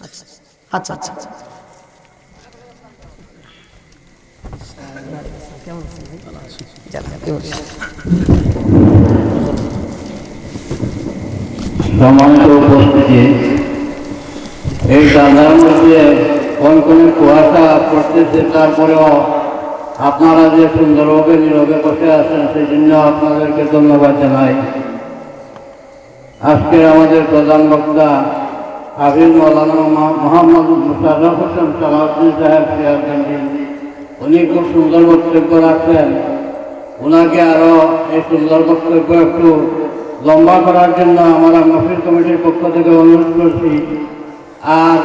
Speaker 1: আচ্ছা আচ্ছা আচ্ছা, কেমন আছেন?
Speaker 2: সম্মানিত উপস্থিতি, এই ঠান্ডার মধ্যে কনকনে কুয়াশা পড়তেছে, তারপরেও আপনারা যে সুন্দরভাবে নীরবে বসে আছেন সেই জন্য আপনাদেরকে ধন্যবাদ জানাই। আজকের আমাদের প্রধান বক্তা হাফিজ মৌলানা মোহাম্মদ মুশাররফ হোসেন সালাউদ্দিন সাহেব সিরাজগঞ্জি, উনি খুব সুন্দর বক্তব্য রাখছেন। ওনাকে আরও এই সুন্দর বক্তব্য একটু লম্বা করার জন্য আমরা মাহফিল কমিটির পক্ষ থেকে অনুরোধ করছি। আর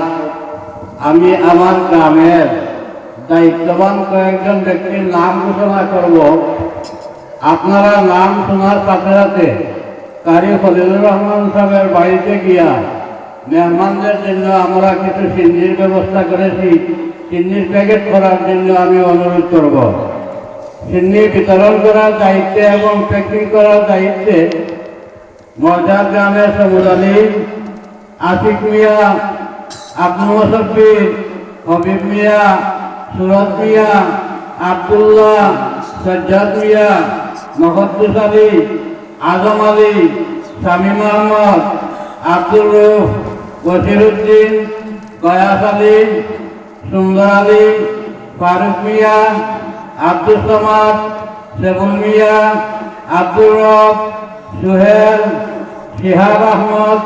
Speaker 2: আমি আমার গ্রামের দায়িত্ববান কয়েকজন ব্যক্তির নাম ঘোষণা করব। আপনারা নাম শোনার সাথে সাথে কারি খলিলুর রহমান সাহেবের বাড়িতে গিয়া মেহমানদের জন্য আমরা কিছু সিন্নির ব্যবস্থা করেছি, সিন্নির প্যাকেট করার জন্য আমি অনুরোধ করব। সিন্নি বিতরণ করার দায়িত্বে এবং প্যাকিং করার দায়িত্বে মজার গ্রামের সবুজ আলী, আশিক মিয়া, আব্দুল মুসাফির, হবিব মিয়া, সুরত মিয়া, আবদুল্লাহ, সজ্জাদ মিয়া, মহদ্দুস আলী, আজম আলী, শামীম আহমদ, আব্দুল রুফ, বশিরউদ্দিন, গয়াস আলী, সুন্দর আলী, ফারুক মিয়া, আব্দুল সামাদ, সেবুল মিয়া, আব্দুল রব, সুহেল, শিহাব আহমদ,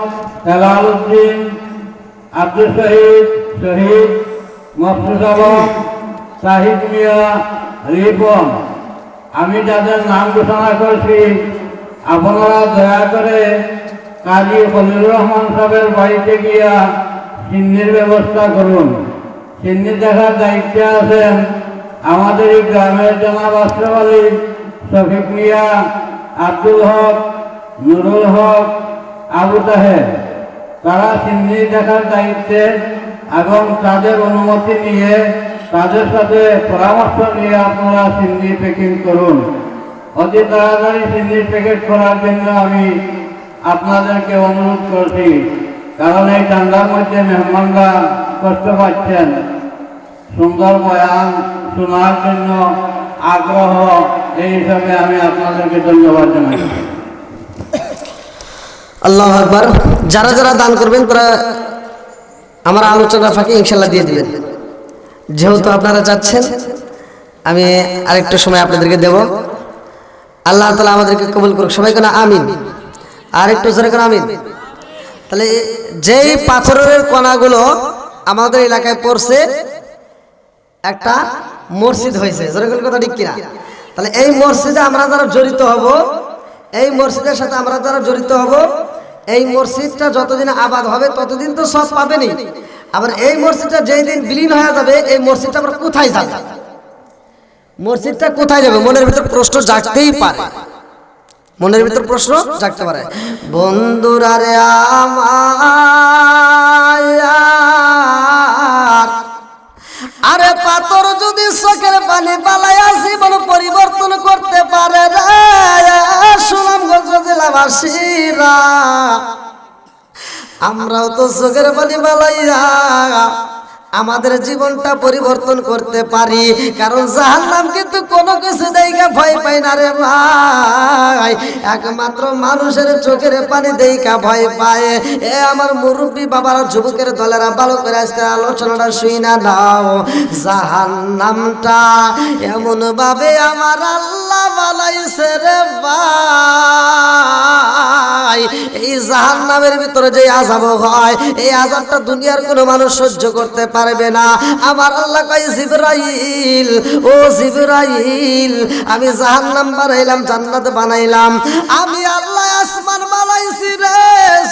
Speaker 2: হেলাল উদ্দিন, আব্দুল শহীদ, শহীদ, মকসুদ আলম, শাহিদ মিয়া, রিপন। আমি যাদের নাম ঘোষণা করছি আপনারা দয়া করে কাজী খলিলুর রহমান সাহেবের বাড়িতে গিয়া সিন্নির ব্যবস্থা করুন। সিন্নি দেখার দায়িত্বে আছেন আমাদের এই গ্রামের জনাব আশরাফ আলী, শফিক মিয়া, আব্দুল হক, নুরুল হক, আবু তাহের। তারা সিন্নি দেখার দায়িত্বে এবং তাদের অনুমতি নিয়ে তাদের সাথে পরামর্শ নিয়ে আপনারা সিন্নি প্যাকিং করুন। অতি তাড়াতাড়ি সিন্নির প্যাকেট করার জন্য আমি আপনাদেরকে অনুরোধ করছি, কারণ এই ঠান্ডার মধ্যে মেহমানরা কষ্ট পাচ্ছেন। সুন্দর বয়ান শোনার জন্য আগ্রহ, এই হিসাবে আমি আপনাদেরকে ধন্যবাদ জানাই।
Speaker 1: আল্লাহু আকবার। যারা যারা দান করবেন তারা আমার আলোচনা ফাঁকে ইনশাল্লাহ দিয়ে দিবেন। যেহেতু আপনারা চাচ্ছেন, আমি আরেকটু সময় আপনাদেরকে দেব। আল্লাহ তাআলা আমাদেরকে কবুল করুক। সবাই কেন আমিন। আর একটু জোরে কেন আমিন। তাহলে যেই পাথরের কণাগুলো আমাদের এলাকায় পড়ছে, একটা মসজিদ হয়েছে, জোরে বলে কথা ঠিক কিনা? তাহলে এই মসজিদে আমরা যারা জড়িত হব, এই মসজিদের সাথে আমরা যারা জড়িত হব, এই মসজিদটা যতদিন আবাদ হবে ততদিন তো সব পাবেনি। আবার এই মসজিদটা যেই দিন বিলীন হয়ে যাবে, এই মসজিদটা আমরা কোথায় যাবে? মসজিদটা কোথায় যাবে? মনের ভিতর প্রশ্ন জাগতেই পারে, মনের ভিতর প্রশ্ন জাগতে পারে। বন্ধুরা রে আমার, আরে পাথর যদি চোখের পানি পালাইয়া জীবন পরিবর্তন করতে পারে রে সুনামগঞ্জ জেলাবাসীরা, আমরাও তো চোখের পানি পালাইয়া আমাদের জীবনটা পরিবর্তন করতে পারি। কারণ জাহান্নাম কিন্তু কোনো কিছু দেইখা ভয় পায় না রে ভাই, একমাত্র মানুষের চোখের পানি দেইখা ভয় পায়। এ আমার মুরব্বী বাবারা, যুবকের দলেরা, ভালো করে আজকে আলোচনাটা শুই না নাও। জাহান্নামটা এমন ভাবে আমার আল্লাহ বানাইছে রে ভাই, এই জাহান্নামের ভিতরে যে আযাব হয়, এই আযাবটা দুনিয়ার কোনো মানুষ সহ্য করতে পারবে না। আমার আল্লাহ কয়, জিবরাইল, ও জিবরাইল, আমি জাহান্নাম বানাইলাম, জান্নাত বানাইলাম, আমি আল্লাহ আসমান বানাইছি রে,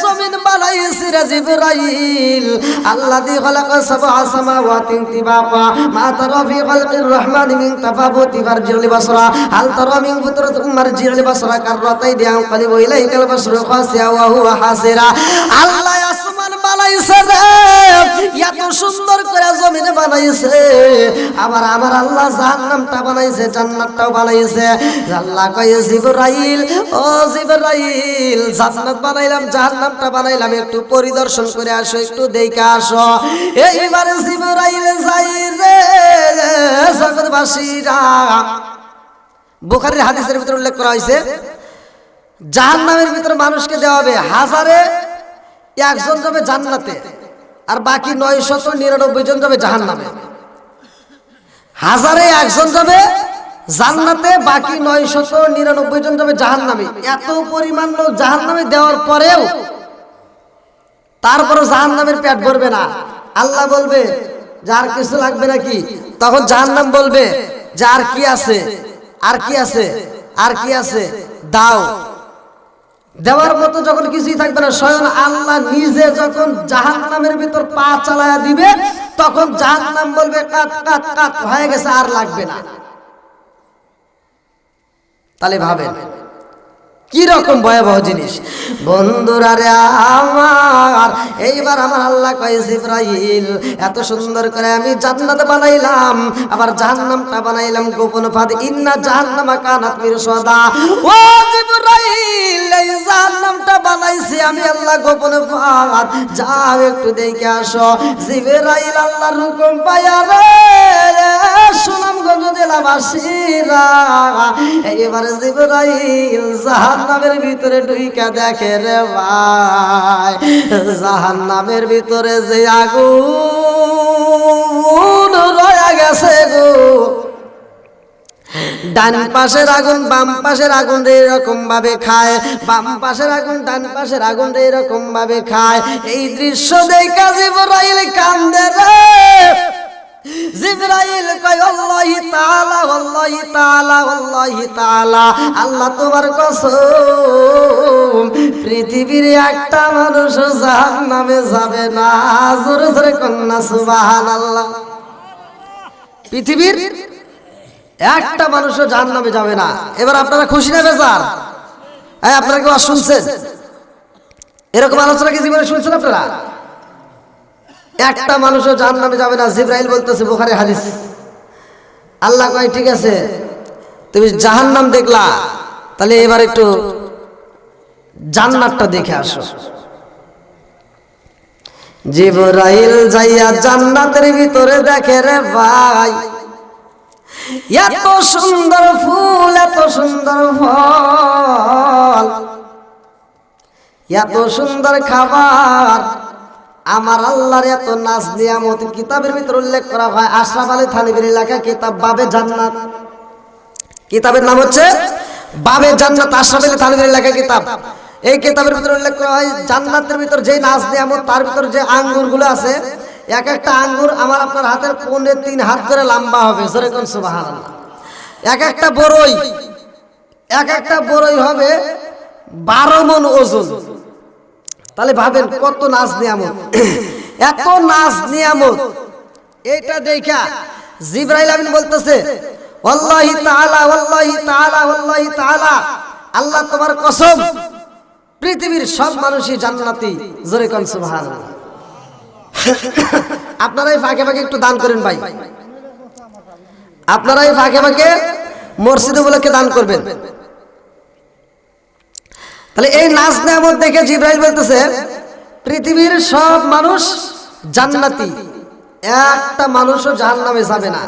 Speaker 1: জমিন বানাইছি রে জিবরাইল। আল্লাযী খালাকা সাবআ সামাওয়াতি তিবাকা মা তারা ফি খালকির রহমানি মিন তাফাবুতি ফারজিল বাসরা হাল তারা মিন ফুতরাতিন মারজিল বাসরা কাররাতাইনি আনকালিবু ইলাইকাল বাসরু খাসিয়া ওয়া হুয়া হাসিরা। আল্লাহ আসমান বানাইছে রে, এত সুন্দর করে জমিন বানাইছে, আবার আমার আল্লাহ জাহান্নামটা বানাইছে, জান্নাতটাও বানাইছে। আল্লাহ কয় জিবরাইল, ও জিবরাইল, জান্নাত বানাইলাম জাহান্নামটা বানাইলাম, একটু পরিদর্শন করে আসো, একটু দেখে আসো। এইবারে জিবরাইল যাই রে জগৎবাসীরা। বুখারীর হাদিসের ভিতরে উল্লেখ করা হয়েছে জাহান্নামের ভিতরে মানুষকে দেওয়া হবে হাজারে একজন যাবে জান্নাতে, আর বাকি 999 জন যাবে জাহান্নামে। হাজারে একজন যাবে জান্নাতে, বাকি 999 জন যাবে জাহান্নামে। এত পরিমাণ লোক জাহান্নামে দেওয়ার পরেও তারপরে জাহান্নামের পেট ভরবে না। আল্লাহ বলবে যে আর কিছু লাগবে নাকি? তখন জাহান্নাম বলবে যে আর কি আছে, আর কি আছে, আর কি আছে, দাও। দেওয়ার মতো যখন কিছুই থাকবে না, স্বয়ং আল্লাহ নিজে যখন জাহান্নামের ভিতর পা চালায়া দিবে, তখন জাহান্নাম বলবে কাট কাট কাট, হয়ে গেছে, আর লাগবে না। তাহলে ভাবেন কি রকম ভয়াবহ জিনিস বন্ধুরা রে আমার। এইবার আমার আল্লাহ কয় জিবরাইল, এত সুন্দর করে আমি জান্নাত বানাইলাম, আবার জাহান্নামটা বানাইলাম গোপন ফাঁদ। ইন্না জাহান্নামা কানাত মিরসাদা। ও জিবরাইল, এই জাহান্নামটা বানাইছি আমি আল্লাহ গোপন ফাঁদ, যাও একটু দেখে আসো। জিবরাইল আল্লাহর হুকুম পায়া রে সুনামগঞ্জ জেলাবাসীরা এবারে জিবরাইল জাহান্নামের ভিতরে ঢুইকা দেখে রে ভাই, জাহান্নামের ভিতরে যে আগুন রয়ে গেছে গো, ডান পাশের আগুন বাম পাশের আগুন এরকম ভাবে খায়, বাম পাশের আগুন ডান পাশের আগুন এরকম ভাবে খায়। এই দৃশ্য দেখে জিবরাইল কান্দে রে। জিবরাইল কয় আল্লাহি তাআলা, আল্লাহি তাআলা, আল্লাহি তাআলা, আল্লাহ তোমার কসম, পৃথিবীর একটা মানুষ জাহান্নামে যাবে না। জোরে জোরে কন্যা সুবহানাল্লাহ। পৃথিবীর একটা মানুষও জাহান্নামে যাবে না। এবার আপনারা খুশি না বেজার? হ্যাঁ, আপনারা কেউ শুনছেন এরকম আলোচনা কি জীবনে শুনছেন আপনারা? একটা মানুষও জাহান্নামে যাবে না, জিবরাইল বলতেছে, বুখারী হাদিস। আল্লাহ কয় ঠিক আছে, তুমি জাহান্নাম দেখলা, তাহলে এবার একটু জান্নাতটা দেখে আসো। জিবরাইল যাইয়া জান্নাতের ভিতরে দেখে রে ভাই, এত সুন্দর ফুল, এত সুন্দর ফল, এত সুন্দর খাবার, আমার আল্লাহর এত নাজ নিয়ামত। কিতাবের ভিতর উল্লেখ করা হয়, আশরাফ আলী থানভীর লেখা কিতাব বাবে জান্নাত, কিতাবের নাম হচ্ছে বাবে জান্নাত, আশরাফ আলী থানভীর লেখা কিতাব। এই কিতাবের ভিতর উল্লেখ করা হয় জান্নাতের ভিতর যে নাজ নিয়ামত, তার ভিতর যে আঙ্গুরগুলো আছে, এক একটা আঙ্গুর আমার আপনার হাতের 3.5 হাত করে লম্বা হবে। জোরে কোন সুবহানাল্লাহ। এক একটা বড়ই, এক একটা বড়ই হবে 12 মণ ওজন। তাহলে ভাবেন কত নাজ নিয়ামত, এত নাজ নিয়ামত। এটা দেখা জিবরাইল আমিন বলতেছে, আল্লাহি তাআলা, আল্লাহি তাআলা, আল্লাহি তাআলা, আল্লাহ তোমার কসম, পৃথিবীর সব মানুষই জান্নাতি। জোরে কোন সুবহানাল্লাহ। আপনারা এই ফাঁকে ফাঁকে একটু দান করেন ভাই, আপনারা এই ফাঁকে ফাঁকে মসজিদে গুলোকে দান করবেন। তাহলে এই নাজ নিয়ামত দেখে জিবরাইল বলতেছে পৃথিবীর সব মানুষ জান্নাতি, একটা মানুষও জাহান্নামে যাবে না।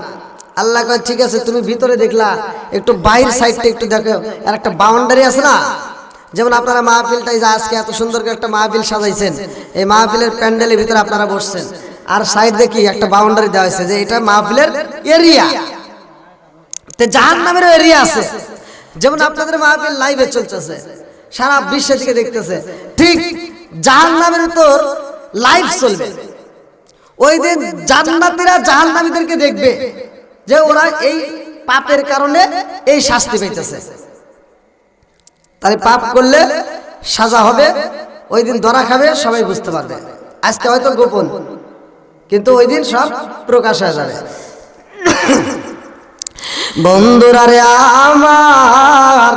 Speaker 1: আল্লাহ কয় ঠিক আছে, তুমি ভিতরে দেখলা, একটু বাইরের সাইডটা একটু দেখো। আর একটা বাউন্ডারি আছে না, যেমন আপনারা মাহফিলটাই যে আজকে এত সুন্দর করে একটা মাহফিল সাজাইছেন, এই মাহফিলের প্যান্ডেলের ভিতরে আপনারা বসছেন, আর সাইড দেখি একটা বাউন্ডারি দেওয়া হয়েছে যে এটা মাহফিলের এরিয়া। তে জাহান্নামেরও এরিয়া আছে। যেমন আপনাদের মাহফিল লাইভে চলতেছে, সারা বিশ্ব থেকে দেখতেছে, ঠিক জাহান্নামের ভিতর লাইভ চলবে। ওই দিন জান্নাতীরা জাহান্নামীদেরকে দেখবে যে ওরা এই পাপের কারণে এই শাস্তি পাইতেছে। তাহলে পাপ করলে সাজা হবে, ওই দিন ধরা খাবে, সবাই বুঝতে পারবে। আজকে হয়তো গোপন, কিন্তু ওই দিন সব প্রকাশ হয়ে যাবে। বন্ধুরা রে আমার,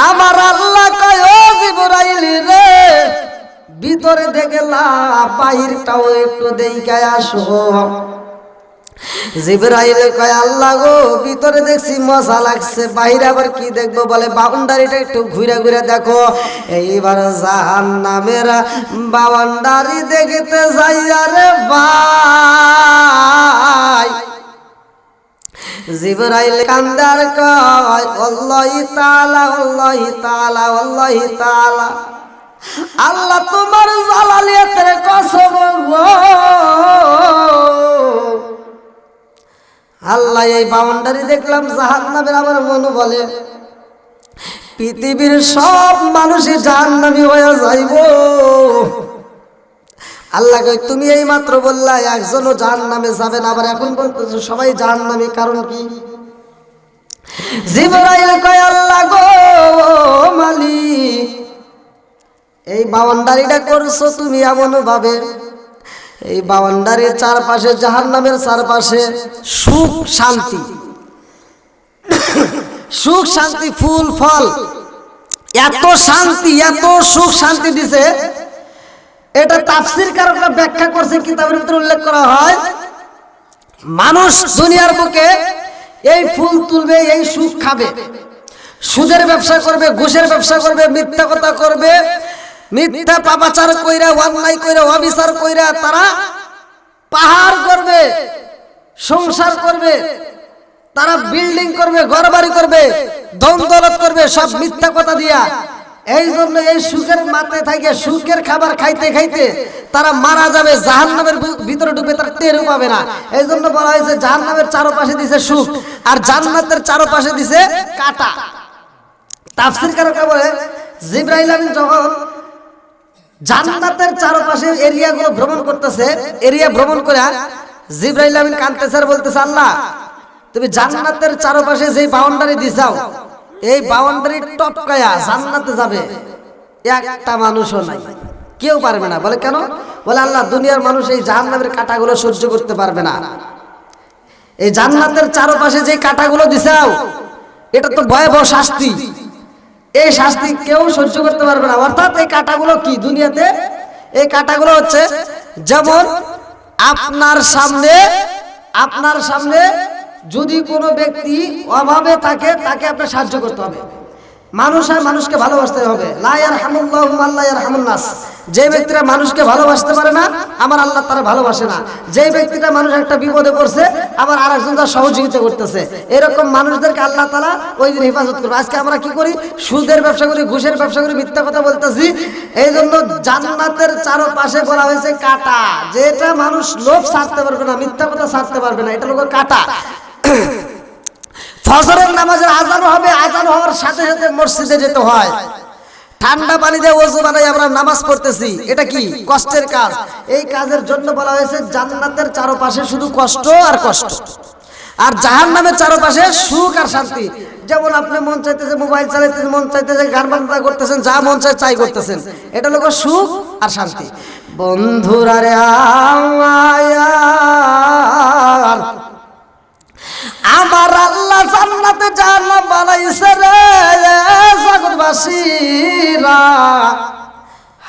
Speaker 1: আমার আল্লাহ কয় ও জিবরাইল রে, ভিতরে দেখলাম বাহিরটাও একটু দেখায় আসো। জিবরাইল কয় আল্লাহ গো, ভিতরে দেখছি মজা লাগছে, বাইরে আবার কি দেখবো? বলে বাউন্ডারিটা একটু ঘুরে ঘুরে দেখো। এইবার জাহান্নামের বাউন্ডারি দেখতে যাই রে ভাই। জিবরাইল কান্দার কয় আল্লাহি তাআলা, আল্লাহি তাআলা, আল্লাহি তাআলা, আল্লাহ তোমার জালালিয়াতের কসম গো, আল্লাহ এই বাউন্ডারি দেখলাম জাহান্নামের। আমার মনে বলে পৃথিবীর সব মানুষই জাহান্নামী হয়ে যাইব। আল্লাহ কয় তুমি এই মাত্র বললা একজনও জাহান্নামে যাবে না, আবার এখন বলতেছো সবাই জাহান্নামী, কারণ কি? জিবরাইল কয় আল্লাহ গো মালিক, এই বাউন্ডারিটা করছো তুমি এমন ভাবে, এই বাউন্ডারির চারপাশে, জাহান্নামের চারপাশে সুখ শান্তি, সুখ শান্তি, ফুল ফল, এত শান্তি, এত সুখ শান্তি দিছে। এটা তাফসীর কারকরা ব্যাখ্যা করছে, কিতাবের ভিতরে উল্লেখ করা হয় মানুষ দুনিয়ার বুকে এই ফুল তুলবে, এই সুখ খাবে, সুদের ব্যবসা করবে, ঘুষের ব্যবসা করবে, মিথ্যা কথা করবে, মিথ্যা পাপাচার কইরা, অন্যায় কইরা, অবিচার কইরা তারা পাহাড় করবে, সংসার করবে, তারা বিল্ডিং করবে, ঘরবাড়ি করবে, ধন দৌলত করবে, সব মিথ্যা কথা দিয়া। এই জন্য এই সুখের মাথায় থাকে, সুখের খাবার খাইতে খাইতে তারা মারা যাবে, জাহান্নামের ভিতরে ডুবে, তারা টেরও পাবে না। এই জন্য বলা হয়েছে জাহান্নামের চারপাশে দিছে সুখ, আর জান্নাতের চারপাশে দিছে কাঁটা। তাফসীর কারকরা বলে জিবরাইল আমিন যখন জান্নাতের চারপাশে এরিয়াগুলো ভ্রমণ করতেছে, এরিয়া ভ্রমণ করে জিবরাইল আমিন কাঁদতেছে আর বলতেছে আল্লাহ তুমি জান্নাতের চারপাশে যেই বাউন্ডারি দিছাও, এই বাউন্ডারি টপকায়া জান্নাতে যাবে একটা মানুষও নাই, কেউ পারবে না। বলে কেন? বলে আল্লাহ দুনিয়ার মানুষ এই জাহান্নামের কাঁটাগুলো সহ্য করতে পারবে না, এই জান্নাতের চারপাশে যে কাঁটাগুলো দিছাও এটা তো ভয়াবহ শাস্তি, এই শাস্তি কেউ সহ্য করতে পারবে না। অর্থাৎ এই কাঁটাগুলো কি দুনিয়াতে, এই কাঁটাগুলো হচ্ছে যেমন আপনার সামনে যদি কোনো ব্যক্তি অভাবে থাকে, তাকে আপনার সাহায্য করতে হবে। মানুষ আর মানুষকে ভালোবাসতে হবে। লা ইয়ারহামুল্লাহু মান লা ইয়ারহামুন নাস, যে ব্যক্তিরা মানুষকে ভালোবাসতে পারে না আমার আল্লাহ তারা ভালোবাসে না। যে ব্যক্তিটা মানুষ একটা বিপদে পড়ছে আবার আরেকজন তার সহযোগিতা করতেছে, এরকম মানুষদেরকে আল্লাহ তাআলা ওই দিন হেফাজত করবে। আজকে আমরা কি করি? সুদের ব্যবসা করি, ঘুষের ব্যবসা করি, মিথ্যা কথা বলতেছি। এই জন্য জান্নাতের চারপাশে বলা হয়েছে কাঁটা, যেটা মানুষ লোভ ছাড়তে পারবে না, মিথ্যা কথা ছাড়তে পারবে না, এটা লোক কাঁটা। ফজরের নামাজের আজান হবে, আজান হওয়ার সাথে সাথে মসজিদে যেতে হয়, ঠান্ডা পানি দিয়ে ওযু বানাই আমরা নামাজ পড়তেছি, এটা কি কষ্টের কাজ। এই কাজের জন্য বলা হয়েছে জান্নাতের চারপাশে শুধু কষ্ট আর কষ্ট, আর জাহান্নামের চারপাশে সুখ আর শান্তি। যেমন আপনি মন চাইতেছে মোবাইল চালাইতেছেন, মন চাইতেছে গান বাজনা করতেছেন, যা মন চাই চাই করতেছেন, এটা হলো সুখ আর শান্তি। বন্ধুরা রে আমার আল্লাহ জান্নাতে জান্নাত বানাইছে রে জগৎবাসীরা,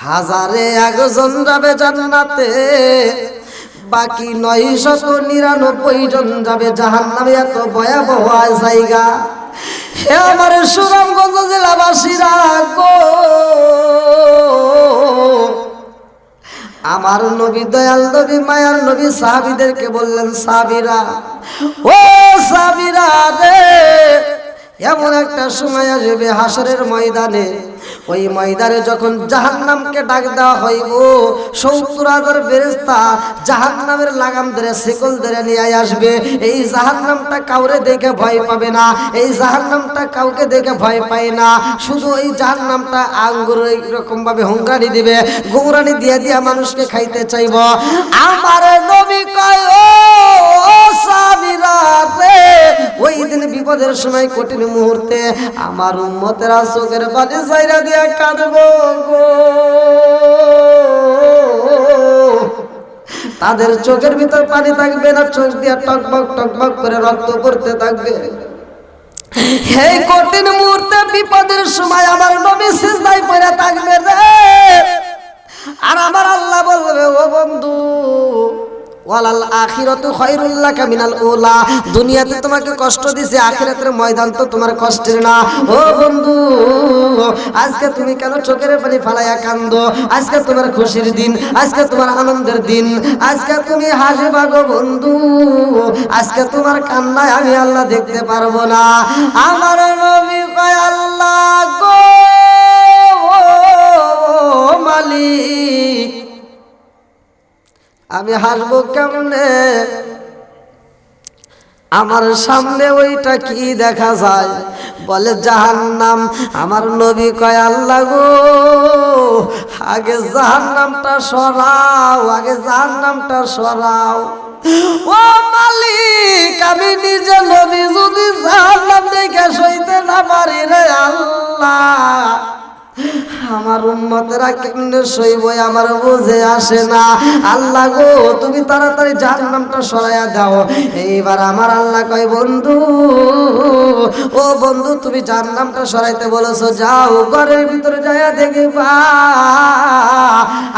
Speaker 1: হাজারে একজন যাবে জান্নাতে, বাকি 999 জন যাবে জাহান্নামে। এত ভয়াবহ জায়গা। হে আমার সুনামগঞ্জ জেলাবাসীরা গো, আমার নবী, দয়াল নবী, মায়ার নবী সাহাবীদেরকে বললেন সাহাবীরা, ও সাহাবীরা রে, এমন একটা সময় আসবে হাসরের ময়দানে, ওই ময়দানে যখন জাহান্নামকে ডাক দেওয়া হইব, 70,000 ফেরেশতা জাহান্নামের লাগাম ধরে শিকল ধরে নিয়ে আসবে। এই জাহান্নামটা কাউরে দেখে ভয় পাবে না, এই জাহান্নামটা কাউকে দেখে ভয় পায় না। শুধু এই জাহান্নামটা আঙ্গুর এইরকম ভাবে হুঙ্গানি দিবে, গৌরানি দিয়ে দিয়া মানুষকে খাইতে চাইব। আমার নবী কয় ও সাহাবীরা রে, ওই দিন বিপদের সময়, কঠিন মুহূর্তে আমার উম্মতেরা চোখের পানি চাই ছাইরা দিয়া কাঁদবো গো। তাদের চোখের ভিতর পানি থাকবে না, চোখ দিয়া টকবক টকবক করে রক্ত পড়তে থাকবে। এই কঠিন মুহূর্তে বিপদের সময় আমার নবী সিজদায় পড়ে থাকবে রে। আর আমার আল্লাহ বলবে, ও বন্ধু, ওয়ালাল আখিরাতু খায়রুল লাকা মিনাল উলা, দুনিয়াতে তোমাকে কষ্ট দিয়েছে, আখিরাতের ময়দান তো তোমার কষ্টের না। ও বন্ধু, আজকে তুমি কেন চোখের পানি ফালাইয়া কান্দো? আজকে তোমার খুশির দিন, আজকে তোমার আনন্দের দিন, আজকে তুমি হাসিবা গো বন্ধু। আজকে তোমার কান্নায় আমি আল্লাহ দেখতে পারবো না। আমার নবী কয়, আল্লাহ গো মালিক, আমি হাসবো কেমনে? আমার সামনে ওইটা কি দেখা যায়? বলে জাহান্নাম। আমার নবী কয়, আল্লাহ গো, আগে জাহান্নামটা সরাও, আগে জাহান্নামটা সরাও। ও মালিক, আমি নিজে নবী যদি জাহান্নাম দেখে সইতে না পারি রে আল্লাহ, আমার উম্মতেরা কেমনে সইব আমার বুঝে আসে না। আল্লাহ গো, তুমি তাড়াতাড়ি জাহান্নামটা সরাইয়া দাও। এইবার আমার আল্লাহ কয়, বন্ধু, ও বন্ধু, তুমি জাহান্নামটা সরাইতে বলেছো, যাও ঘরের ভিতরে যাইয়া দেখবা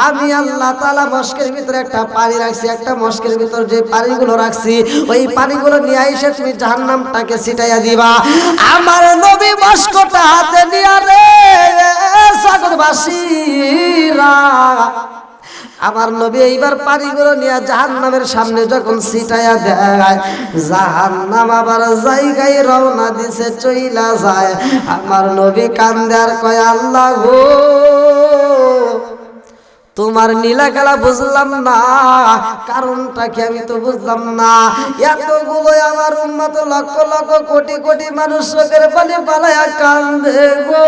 Speaker 1: আমি আল্লাহ তাআলা মস্কের ভিতরে একটা পানি রাখছি, একটা মস্কের ভিতর যে পানিগুলো রাখছি, ওই পানিগুলো নিয়ে এসে তুমি জাহান্নামটাকে ছিটাইয়া দিবা। আমার নবী মস্কটা হাতে নিয়া রে সাগরবাসীরা, আমার নবী এইবার পানিগুলো নিয়ে জাহান্নামের সামনে যখন ছিটাইয়া দেয়, জাহান্নাম আবার জায়গায় রওনা দিছে, চইলা যায়। আমার নবী কান্দে আর কয়, আল্লাহ গো, তোমার নীলা খেলা বুঝলাম না, কারণটা কি আমি তো বুঝলাম না। এতগুলো আমার উম্মত লক্ষ লক্ষ কোটি কোটি মানুষ চোখের পানি পালাইয়া কান্দে গো,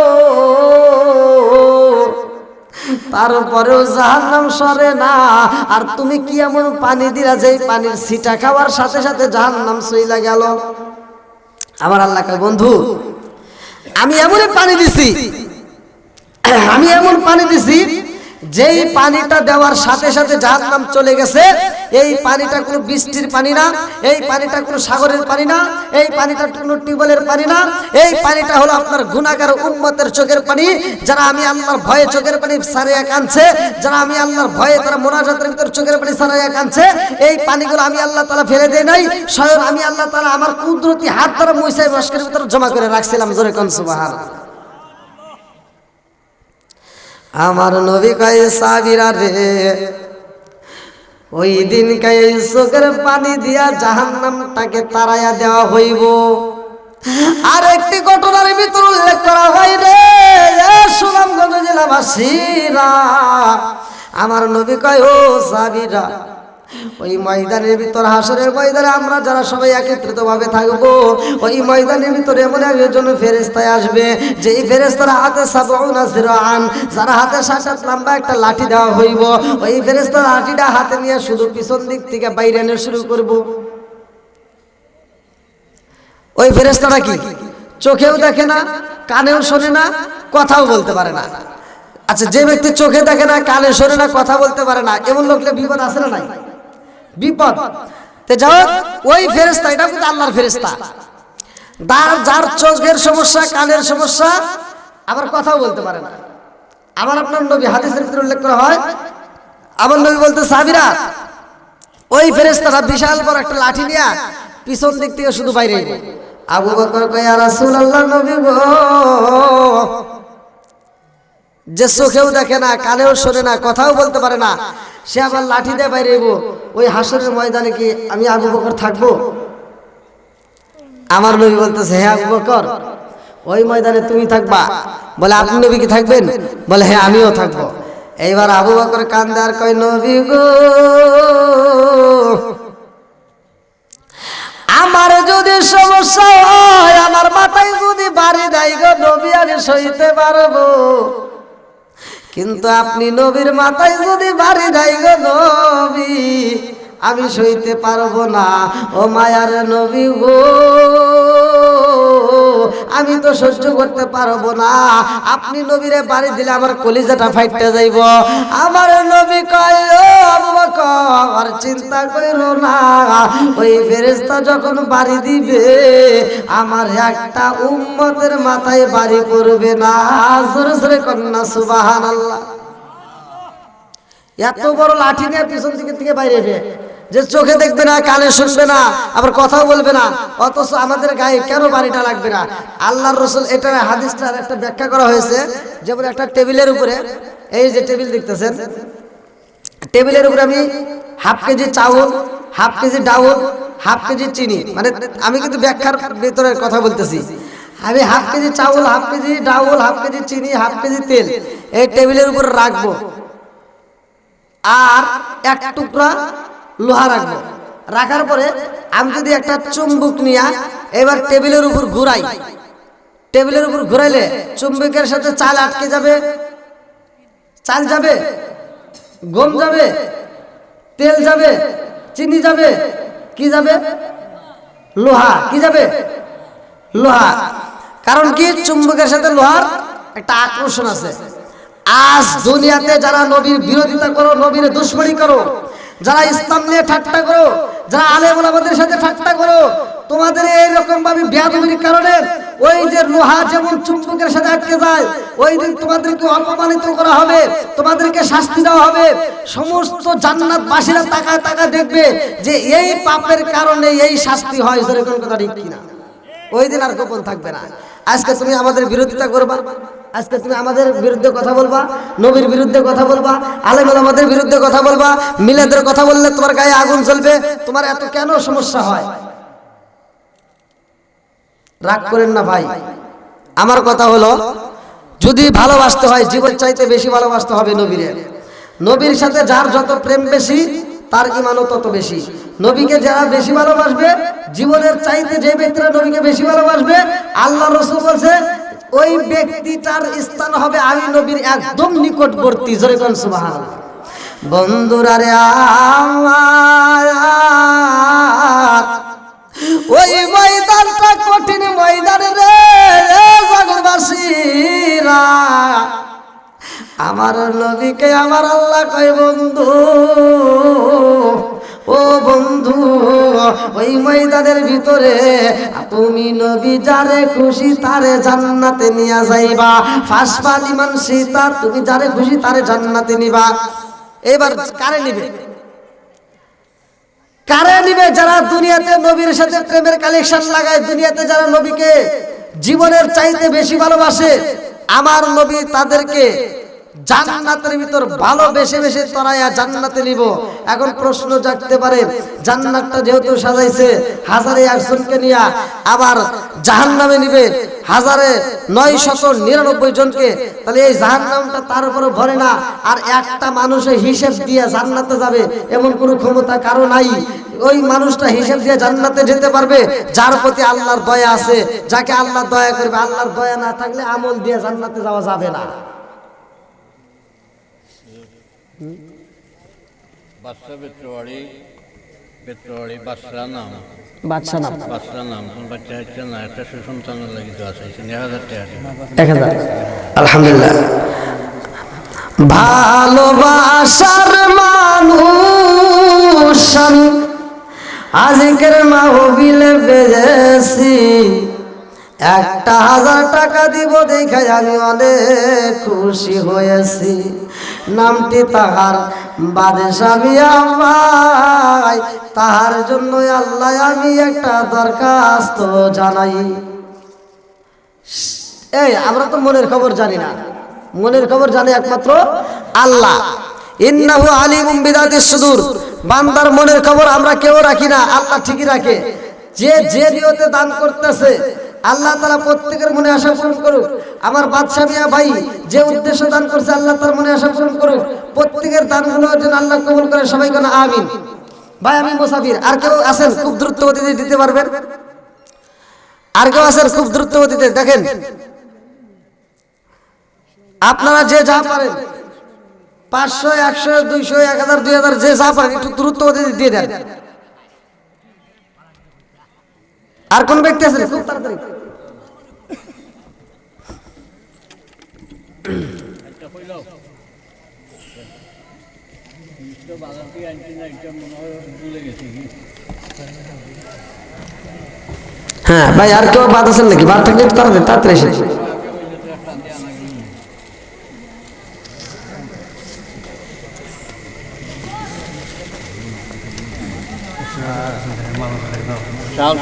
Speaker 1: তারপরেও জাহান্নাম সরে না। আর তুমি কি এমন পানি দিলা যে পানির ছিটা খাওয়ার সাথে সাথে জাহান্নাম চইলা গেল? আমার আল্লাহ কয়, বন্ধু, আমি এমন পানি দিছি, আমি এমন পানি দিছি যেই পানিটা দেওয়ার সাথে সাথে জাহান্নাম চলে গেছে। এই পানিটা কোনো বৃষ্টির পানি না, এই পানিটা কোনো সাগরের পানি না, এই পানিটা কোনো টিউবওয়েলের পানি না, এই পানিটা হলো আপনার গুনাহগার উম্মতের চোখের পানি, যারা আমি আল্লাহর ভয়ে চোখের পানি সারাইয়া কাঁদছে, যারা আমি আল্লাহর ভয়ে তারা মুনাজাতের ভিতর চোখের পানি সারাইয়া কাঁদছে। এই পানিগুলো আমি আল্লাহ তাআলা ফেলে দেই নাই, স্বয়ং আমি আল্লাহ তাআলা আমার কুদরতি হাত দ্বারা মুইসাই মস্কের ভিতর জমা করে রাখছিলাম। জোরে কোন সুবহানাল্লাহ। আমার নবী কয়, সাবিরা রে, ওই দিন কয় চোখের পানি দিয়া জাহান্নামটাকে তাড়াইয়া দেওয়া হইব। আর একটি ঘটনার ভিতর উল্লেখ করা হয় রে সুনামগঞ্জ জেলাবাসীরা, আমার নবী কয়, ও সাবিরা, ওই ময়দানের ভিতর, হাসরের ময়দানে আমরা যারা সবাই একত্রিত ভাবে থাকবো, ওই ময়দানের ভিতরে এমন একজন ফেরেশতা আসবে, যেই ফেরেশতার হাতে সাবউনা জিরাআন, যারা হাতে 7 লম্বা একটা লাঠি দেওয়া হইব। ওই ফেরেশতার লাঠিটা হাতে নিয়ে শুধু পিছন দিক থেকে বাইরে এনে শুরু করব। ওই ফেরেশতাটা কি চোখেও দেখে না, কানেও শোনে না, কথাও বলতে পারে না। আচ্ছা, যে ব্যক্তি চোখে দেখে না, কানে শোনে না, কথা বলতে পারে না, এমন লোকলে বিপদ আছে না নাই? বিপদ। তে যাও, ওই ফেরেশতা, এটা কিন্তু আল্লাহর ফেরেশতা, যার চোখের সমস্যা, কানের সমস্যা, আবার কথাও বলতে পারে না। আমার আপনার নবী হাদিসের ভিতরে উল্লেখ করা হয়, আমার নবী বলতে, সাবিরা, ওই ফেরেশতারা বিশাল বড় একটা লাঠি নিয়ে পিছন দিক থেকে শুধু বাইরে। আবু বকর কয়, ইয়া রাসূলুল্লাহ, নবী গো, যে চোখেও দেখে না, কানেও শোনে না, কথাও বলতে পারে না, সে আবার লাঠি দিয়ে বাইরে এবো, ওই হাসরের ময়দানে কি আমি আবু বকর থাকবো? আমার নবী বলতেছে, হ্যাঁ আবু বকর, ওই ময়দানে তুমি থাকবা। বলে, আপনি নবী কি থাকবেন? বলে, হ্যাঁ আমিও থাকবো। এইবার আবু বকর কান্দে আর কয়, নবী গো, আমার যদি সমস্যা হয়, আমার মাথায় যদি বাড়ি দেয় গো নবী, আমি সইতে পারবো, কিন্তু আপনি নবীর মাথায় যদি বাড়ি দেয় গো নবী, আমি সইতে পারবো না। ও মায়ার নবী গো, আমি তো সহ্য করতে পারবো না, আপনি নবীরে বাড়ি দিলে আমার কলিজাটা ফাইটে যাইব। আমার নবী কয় ও আবু বকর চিন্তা করো না, ওই ফেরেশতা যখন বাড়ি দিবে আমার একটা উম্মতের মাথায় বাড়ি পড়বে না। জোরে জোরে কন্যা সুবহানাল্লাহ। এত বড় লাঠি নিয়ে পিছন থেকে বাইরে যে চোখে দেখবে না, কানে শুনবে না, আবার কথাও বলবে না, অথচ আমাদের গায়ে কেন বাড়িটা লাগবে না? আল্লাহর রাসূল এটা হাদিসটার একটা ব্যাখ্যা করা হয়েছে। যেমন একটা টেবিলের উপরে, এই যে টেবিল দেখতেছেন, টেবিলের উপরে আমি হাফ কেজি চাউল, হাফ কেজি ডাউল, হাফ কেজি চিনি, মানে আমি কিন্তু ব্যাখ্যার ভিতরে কথা বলতেছি। আমি হাফ কেজি চাউল, হাফ কেজি ডাউল, হাফ কেজি চিনি, হাফ কেজি তেল এই টেবিলের উপরে রাখবো, আর এক টুকরা লোহা রাখবো। রাখার পরে আমি যদি একটা চুম্বক নিয়ে এবার টেবিলের উপর ঘুরাই, টেবিলের উপর ঘুরাইলে চুম্বকের সাথে চাল আটকে যাবে, চাল যাবে, গম যাবে, তেল যাবে, চিনি যাবে, কি যাবে? লোহা। কি যাবে? লোহা। কারণ কি? চুম্বকের সাথে লোহার একটা আকর্ষণ আছে। আজ দুনিয়াতে যারা নবীর বিরোধিতা করো, নবীর দুশমনী করো, যারা ইসলাম নিয়ে ঠাট্টা করো, যারা আলেম ওলামাদের সাথে ঠাট্টা করো, তোমাদের এইরকম ভাবে বেয়াদবির কারণে ওই যে লোহা যেমন চুম্বকের সাথে আটকে যায়, ওই দিন তোমাদেরকে অপমানিত করা হবে, তোমাদেরকে শাস্তি দেওয়া হবে। সমস্ত জান্নাতবাসীরা তাকায় তাকায় দেখবে যে এই পাপের কারণে এই শাস্তি হয়। যেরকম কথা ঠিক কিনা? ওই দিন আর গোপন থাকবে না। আজকে তুমি আমাদের বিরোধিতা করবা, আজকে তুমি আমাদের বিরুদ্ধে কথা বলবা, নবীর বিরুদ্ধে কথা বলবা, আলেম ওলামাদের বিরুদ্ধে কথা বলবা, মিলাদের কথা বললে তোমার গায়ে আগুন জ্বলবে। তোমার এত কেন সমস্যা হয়? রাগ করেন না ভাই। আমার কথা হলো, যদি ভালোবাসতে হয় জীবন চাইতে বেশি ভালোবাসতে হবে নবীরে। নবীর সাথে যার যত প্রেম বেশি তার ঈমানও তত বেশি। নবীকে যারা বেশি ভালোবাসবে, জীবনের চাইতে যে ব্যক্তিরা নবীকে বেশি ভালোবাসবে, আল্লাহ রাসূল বলেছে ওই ব্যক্তিটার স্থান হবে আমি নবীর একদম নিকটবর্তী। জোরে কোন সুবহানাল্লাহ। বন্ধুরা রে আমার, ওই ময়দানটা কঠিন ময়দান রে জগৎবাসীরা। আমার নবীকে আমার আল্লাহ কয় বন্ধু, ও বন্ধু, ওই ময়দানের ভিতরে তুমি নবী যারে খুশি তারে জান্নাতে নিয়ে যাইবা। ফাসফা লিমান শিতা, তুমি যারে খুশি তারে জান্নাতে নিবা। এবার কারে নিবে? কারে নিবে? যারা দুনিয়াতে নবীর সাথে প্রেমের কালেকশন লাগায়, দুনিয়াতে যারা নবীকে জীবনের চাইতে বেশি ভালোবাসে, আমার নবী তাদেরকে জান্নাতের ভিতর ভালোবেসে বেশে তরাইয়া জান্নাতে নিব। এখন প্রশ্ন জাগতে পারে, জান্নাতটা যেহেতু সাজাইছে হাজারে একজনকে নিয়ে, আবার জাহান্নামে নিবে 1999 জনকে, তাহলে এই জাহান্নামটা তার উপরে ভরে না। আর একটা মানুষের হিসেব দিয়ে জান্নাতে যাবে এমন কোনো ক্ষমতা কারো নাই। ওই মানুষটা হিসেব দিয়ে জান্নাতে যেতে পারবে যার প্রতি আল্লাহর দয়া আছে, যাকে আল্লাহ দয়া করবে। আল্লাহর দয়া না থাকলে আমল দিয়ে জান্নাতে যাওয়া যাবে না।
Speaker 2: বাদশা বেত্রবাড়ি বাদশা নাম,
Speaker 1: বাদশা নাম,
Speaker 2: বাদশা নাম। কোন বাচ্চা হচ্ছে না, একটা সুসন্তানের লাগে তো আছে 1000 টাকা।
Speaker 1: 1000। আলহামদুলিল্লাহ। ভালোবাসার মানুষ আমি আজকের মাহফিলে পেয়েছি, 1000 টাকা দিব দেখে আমি অনেক খুশি হয়েছি। নামটি তাহার বাদশা মিয়া ভাই, তাহার জন্য আল্লাহ আমি একটা দরখাস্ত জানাই। এই আমরা তো মনের খবর জানি না, মনের খবর জানে একমাত্র আল্লাহ। ইন্নাহু আলিমুম বিদাতিস সুদূর। বান্দার মনের খবর আমরা কেউ রাখি না, আল্লাহ ঠিকই রাখে। যে যে নিয়তে দান করতেছে আল্লাহ তাআলা প্রত্যেকের মনে আশা পূরণ করুক। আমার বাদশা মিয়া ভাই যে উদ্দেশ্য দান করছে আল্লাহ তার মনে আশা পূরণ করুক। প্রত্যেকের দানগুলো যেন আল্লাহ কবুল করে, সবাই যেন আমিন। ভাই আমি মুসাফির, আর কেউ আছেন খুব দ্রুত গতিতে দিতে পারবেন? আর কেউ আছেন খুব দ্রুত গতিতে? দেখেন আপনারা যে যা পারেন, 500, 100, 200, 1000, 2000 যে যা পারেন একটু দ্রুত গতিতে দিয়ে দেন। আর কোন ব্যক্তি আছেন খুব তাড়াতাড়ি?
Speaker 2: বাজার থেকে আনছি না, এটা মনে হয় ভুলে গেছি।
Speaker 1: হ্যাঁ ভাই, আর কেউ বাদ আছেন নাকি? বাদ থাকলে একটু তাড়াতাড়ি এসে।
Speaker 2: চাল